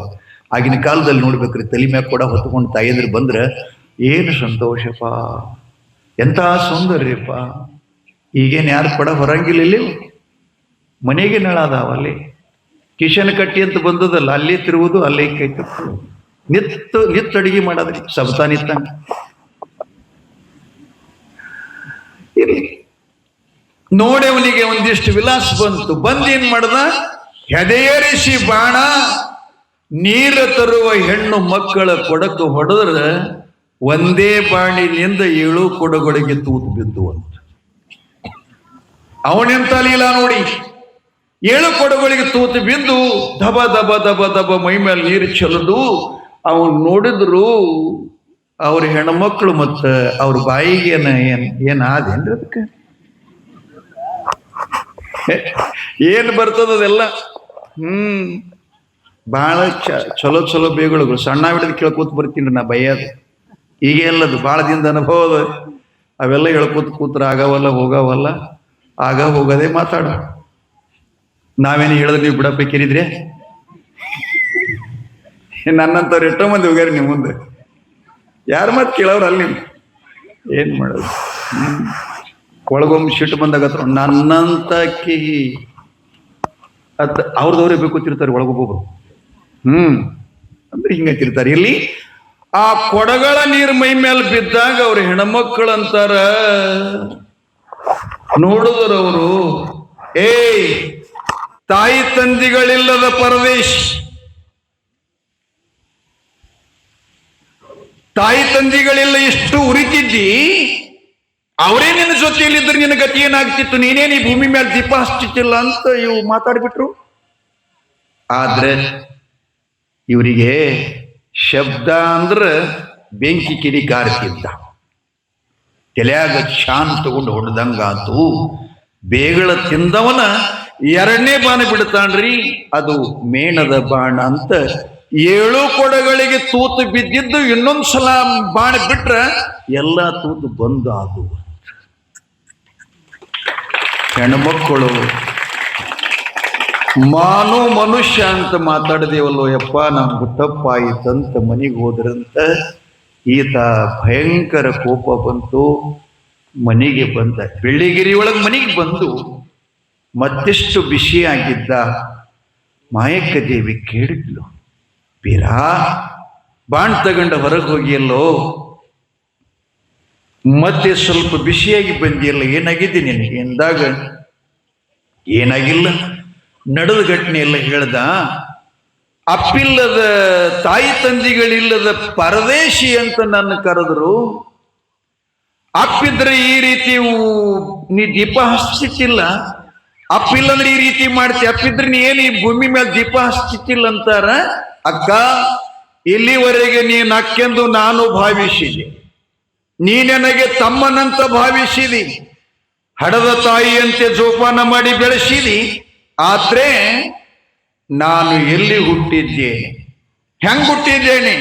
ಆಗಿನ ಕಾಲದಲ್ಲಿ ನೋಡ್ಬೇಕ್ರಿ, ತಲೆ ಮ್ಯಾಗ ಕೊಡ ಹೊತ್ಕೊಂಡು ತಾಯಿದ್ರು ಬಂದ್ರೆ ಏನು ಸಂತೋಷಪ್ಪ, ಎಂಥ ಸೌಂದರ್ಯಪ್ಪ. ಈಗೇನು ಯಾರು ಕೊಡ ಹೊರಂಗಿಲ್ಲ, ಇಲ್ಲಿ ಮನೆಗೆ ನಳಾದಾವಲ್ಲಿ. ಕಿಶನ್ ಕಟ್ಟಿ ಅಂತ ಬಂದದಲ್ಲ, ಅಲ್ಲೇ ತಿರುವುದು, ಅಲ್ಲೇ ಕೈ ತಪ್ಪು, ನಿತ್ತು ಅಡಿಗೆ ಮಾಡೋದ್ರಿ, ಸಬತಾ ನಿತ್ತಂಗ. ಇರ್ಲಿ, ನೋಡಿ ಅವನಿಗೆ ಒಂದಿಷ್ಟು ವಿಲಾಸ ಬಂತು. ಬಂದೇನ್ ಮಾಡ್ದ, ಹೆದೆಯರಿಸಿ ಬಾಣ ನೀರ ತರುವ ಹೆಣ್ಣು ಮಕ್ಕಳ ಕೊಡಕು ಹೊಡೆದ್ರ ಒಂದೇ ಬಾಣಿನಿಂದ 7 ಕೊಡಗಳಿಗೆ ತೂತು ಬಿದ್ದು ಅಂತ. ಅವನೆಂತ ಲೀಲಾ ನೋಡಿ, 7 ಕೊಡಗಳಿಗೆ ತೂತು ಬಿದ್ದು ದಬ ದಬ ದಬ ದಬ ಮೈ ಮೇಲೆ ನೀರು ಚೆಲ್ಲದು. ಅವನು ನೋಡಿದ್ರು ಅವ್ರ ಹೆಣ್ಮಕ್ಳು ಮತ್ತ ಅವ್ರ ಬಾಯಿಗೆ ಏನಾದೇನ್ರಿ ಅದಕ್ಕೆ ಏನ್ ಬರ್ತದದೆಲ್ಲ. ಬಹಳ ಚಲೋ ಚಲೋ ಬೇಗಳು ಸಣ್ಣ ಹಿಡಿದು ಕೇಳ್ಕೊತ ಬರ್ತೀನಿ ನಾ ಬೈಯೋದು. ಈಗ ಎಲ್ಲದು ಬಹಳ ದಿನದ ಅನುಭವ ಅವೆಲ್ಲ ಹೇಳ್ಕೊತ ಕೂತ್ರ ಆಗವಲ್ಲ ಹೋಗವಲ್ಲ, ಆಗ ಹೋಗದೆ ಮಾತಾಡ. ನಾವೇನು ಹೇಳಿದ್ರೆ ನೀವು ಬಿಡಬೇಕಿರಿದ್ರೆ ನನ್ನಂತವ್ರು ಎಷ್ಟೋ ಮಂದಿ ಹೋಗ್ಯಾರ ನೀವು ಮುಂದೆ. ಯಾರ ಮಾತು ಕೇಳವ್ರ ಅಲ್ಲಿ ನೀವು ಏನ್ ಮಾಡೋದು. ಒಳಗೊಮ್ಮೆ ಸಿಟ್ಟು ಬಂದಾಗತ್ರ ನನ್ನಂತಕಿ ಅವ್ರದವ್ರೇ ಬೇಕೋತಿರ್ತಾರೆ ಒಳಗೊಬ್ಬೊಬ್ರು. ಅಂದ್ರೆ ಹಿಂಗಂತಿರ್ತಾರೆ. ಇಲ್ಲಿ ಆ ಕೊಡಗಳ ನೀರು ಮೈ ಮೇಲೆ ಬಿದ್ದಾಗ ಅವ್ರ ಹೆಣ್ಮಕ್ಕಳಂತಾರ ನೋಡಿದರವರು, ಏಯ್ ತಾಯಿ ತಂದಿಗಳಿಲ್ಲದ ಪರದೇಶಿ, ತಾಯಿ ತಂದಿಗಳಿಲ್ಲ ಎಷ್ಟು ಉರಿತಿದ್ದಿ, ಅವರೇ ನಿನ್ನ ಜೊತೆಯಲ್ಲಿದ್ರೆ ನಿನ್ನ ಗತಿ ಏನಾಗ್ತಿತ್ತು, ನೀನೇನು ಈ ಭೂಮಿ ಮೇಲೆ ದೀಪ ಹಚ್ಚಿತ್ತಿಲ್ಲ ಅಂತ ಇವು ಮಾತಾಡ್ಬಿಟ್ರು. ಆದ್ರೆ ಇವರಿಗೆ ಶಬ್ದ ಅಂದ್ರ ಬೆಂಕಿ ಕಿಡಿ ಕಾರ್ತಿದ್ದ, ತಲೆಯಾಗ ಶಾನ್ ತಗೊಂಡು ಹೊಡೆದಂಗಾತು. ಬೇಗಳ ತಿಂದವನ ಎರಡನೇ ಬಾಣ ಬಿಡ್ತಾನ್ರಿ, ಅದು ಮೇಣದ ಬಾಣ ಅಂತ. 7 ಕೊಡಗಳಿಗೆ ತೂತು ಬಿದ್ದಿದ್ದು ಇನ್ನೊಂದ್ಸಲ ಬಾಣ ಬಿಟ್ರ ಎಲ್ಲ ತೂತು ಬಂದು ಆದವು. ಹೆಣ್ಮಕ್ಕಳು ಮನುಷ್ಯ ಅಂತ ಮಾತಾಡಿದೇವಲ್ಲೋ ಯಪ್ಪ, ನಮ್ಗೆ ತಪ್ಪಾಯಿತಂತ ಮನೆಗೆ ಹೋದ್ರಂತ ಈತ ಭಯಂಕರ ಕೋಪ ಬಂತು. ಮನೆಗೆ ಬಂದ, ಬೆಳ್ಳಿಗಿರಿ ಒಳಗೆ ಮನೆಗೆ ಬಂದು ಮತ್ತೆಷ್ಟು ಬಿಸಿಯಾಗಿದ್ದ. ಮಾಯಕ್ಕ ದೇವಿ ಕೇಳಿದ್ಲು, ಬೀರಾ ಬಾಣ್ ತಗೊಂಡ ಹೊರಗೆ ಹೋಗಿಯಲ್ಲೋ, ಮತ್ತೆ ಸ್ವಲ್ಪ ಬಿಸಿಯಾಗಿ ಬಂದಿಯಲ್ಲ, ಏನಾಗಿದೆ ನಿನಗೆ ಎಂದಾಗ, ಏನಾಗಿಲ್ಲ ನಡೆದ ಘಟನೆ ಎಲ್ಲ ಹೇಳ್ದ. ಅಪ್ಪಿಲ್ಲದ ತಾಯಿ ತಂದಿಗಳಿಲ್ಲದ ಪರದೇಶಿ ಅಂತ ನನ್ನ ಕರೆದ್ರು. ಅಪ್ಪಿದ್ರೆ ಈ ರೀತಿ ನೀ ದೀಪ ಹಚ್ಚಿತ್ತಿಲ್ಲ, ಅಪ್ಪಿಲ್ಲಂದ್ರೆ ಈ ರೀತಿ ಮಾಡ್ತಿ, ಅಪ್ಪಿದ್ರೆ ನೀ ಏನು ಈ ಭೂಮಿ ಮೇಲೆ ದೀಪ ಹಚ್ಚಿತ್ತಿಲ್ಲ ಅಂತಾರ. ಅಕ್ಕ, ಇಲ್ಲಿವರೆಗೆ ನೀನು ಅಕ್ಕೆಂದು ನಾನು ಭಾವಿಸಿದೆ, ನೀ ನನಗೆ ತಮ್ಮನಂತ ಭಾವಿಸಿದಿ, ಹಡದ ತಾಯಿಯಂತೆ ಜೋಪಾನ ಮಾಡಿ ಬೆಳೆಸಿದಿ. ಆದ್ರೆ ನಾನು ಎಲ್ಲಿ ಹುಟ್ಟಿದ್ದೇನೆ, ಹೆಂಗ್ ಹುಟ್ಟಿದ್ದೇನೆ,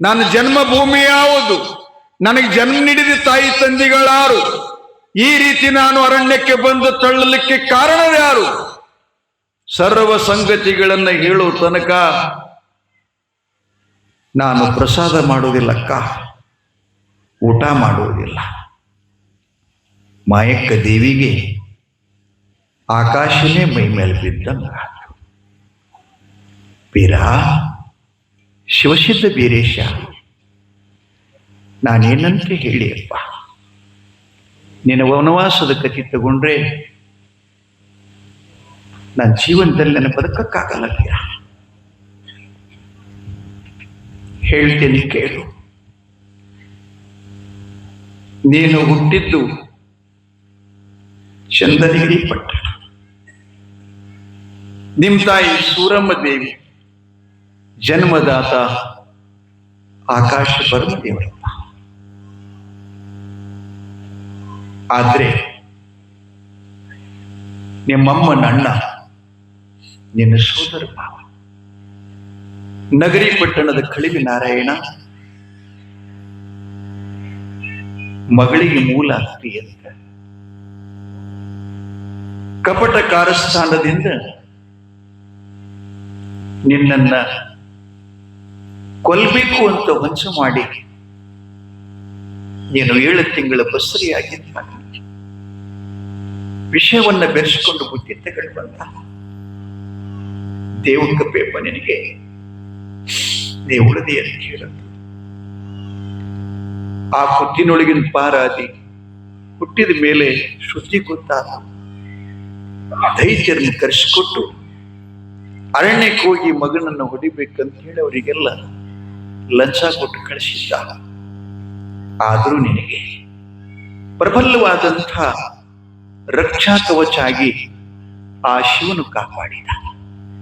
ನನ್ನ ಜನ್ಮಭೂಮಿ ಯಾವುದು, ನನಗೆ ಜನ್ಮ ನೀಡಿದ ತಾಯಿ ತಂದೆಗಳಾರು, ಈ ರೀತಿ ನಾನು ಅರಣ್ಯಕ್ಕೆ ಬಂದು ತಳ್ಳಲಿಕ್ಕೆ ಕಾರಣವ್ಯಾರು, ಸರ್ವ ಸಂಗತಿಗಳನ್ನ ಹೇಳುವ ತನಕ ನಾನು ಪ್ರಸಾದ ಮಾಡುವುದಿಲ್ಲಕ್ಕ, ಊಟ ಮಾಡುವುದಿಲ್ಲ. ಮಾಯಕ್ಕ ದೇವಿಗೆ ಆಕಾಶನೇ ಮೈ ಮೇಲೆ ಬಿದ್ದಂಗ. ಬೀರ, ಶಿವಸಿದ್ಧ ಬೀರೇಶ, ನಾನೇನಂತೆ ಹೇಳಿಯಪ್ಪ, ನಿನ್ನ ವನವಾಸದ ಕಥೆ ತಗೊಂಡ್ರೆ ನನ್ನ ಜೀವನದಲ್ಲಿ ನನ್ನ ಬದುಕಕ್ಕಾಗಲ್ಲ ಬೀರ. ಹೇಳ್ತೇನೆ ಕೇಳು. ನೀನು ಹುಟ್ಟಿದ್ದು ಚಂದನಗಿರಿ ಪಟ್ಟಣ, ನಿಮ್ಮ ತಾಯಿ ಸೂರಮ್ಮ ದೇವಿ, ಜನ್ಮದಾತ ಆಕಾಶ ಬರ್ಮದೇವರಪ್ಪ. ಆದ್ರೆ ನಿಮ್ಮಮ್ಮನ ಅಣ್ಣ, ನಿನ್ನ ಸೋದರ ಭಾವ ನಗರಿ ಪಟ್ಟಣದ ಕಳಿವಿ ನಾರಾಯಣ ಮಗಳಿಗೆ ಮೂಲ ಆಸ್ತಿ ಅಂತ ಕಪಟ ಕಾರಸ್ಥಾನದಿಂದ ನಿನ್ನನ್ನ ಕೊಲ್ಬೇಕು ಅಂತ ಹೊಂಚು ಮಾಡಿ ನೀನು 7 ತಿಂಗಳ ಬಸರಿಯಾಗಿದ್ದ ವಿಷಯವನ್ನ ಬೆರೆಸಿಕೊಂಡು ಬುದ್ಧಿ ತಗೊಂಡು ಬಂದ. ದೇವಕ್ಕ ಪೇಪ ನಿನಗೆ ನೀ ಉಳಿದಿ ಅಂತ ಹೇಳದ್ದು. ಆ ಕುತ್ತಿನೊಳಗಿನ ಪಾರಾದಿ ಹುಟ್ಟಿದ ಮೇಲೆ ಶುದ್ಧಿ ಗೊತ್ತಾದ. ದೈತ್ಯರನ್ನು ಕರೆಸಿಕೊಟ್ಟು ಅರಣ್ಯಕ್ಕೆ ಹೋಗಿ ಮಗನನ್ನು ಹೊಡಿಬೇಕಂತ ಹೇಳಿ ಅವರಿಗೆಲ್ಲ ಲಂಚ ಕೊಟ್ಟು ಕಳಿಸಿದ್ದ. ಆದರೂ ನಿನಗೆ ಪ್ರಬಲವಾದಂಥ ರಕ್ಷಾ ಕವಚ ಆಗಿ ಆ ಶಿವನು ಕಾಪಾಡಿದ.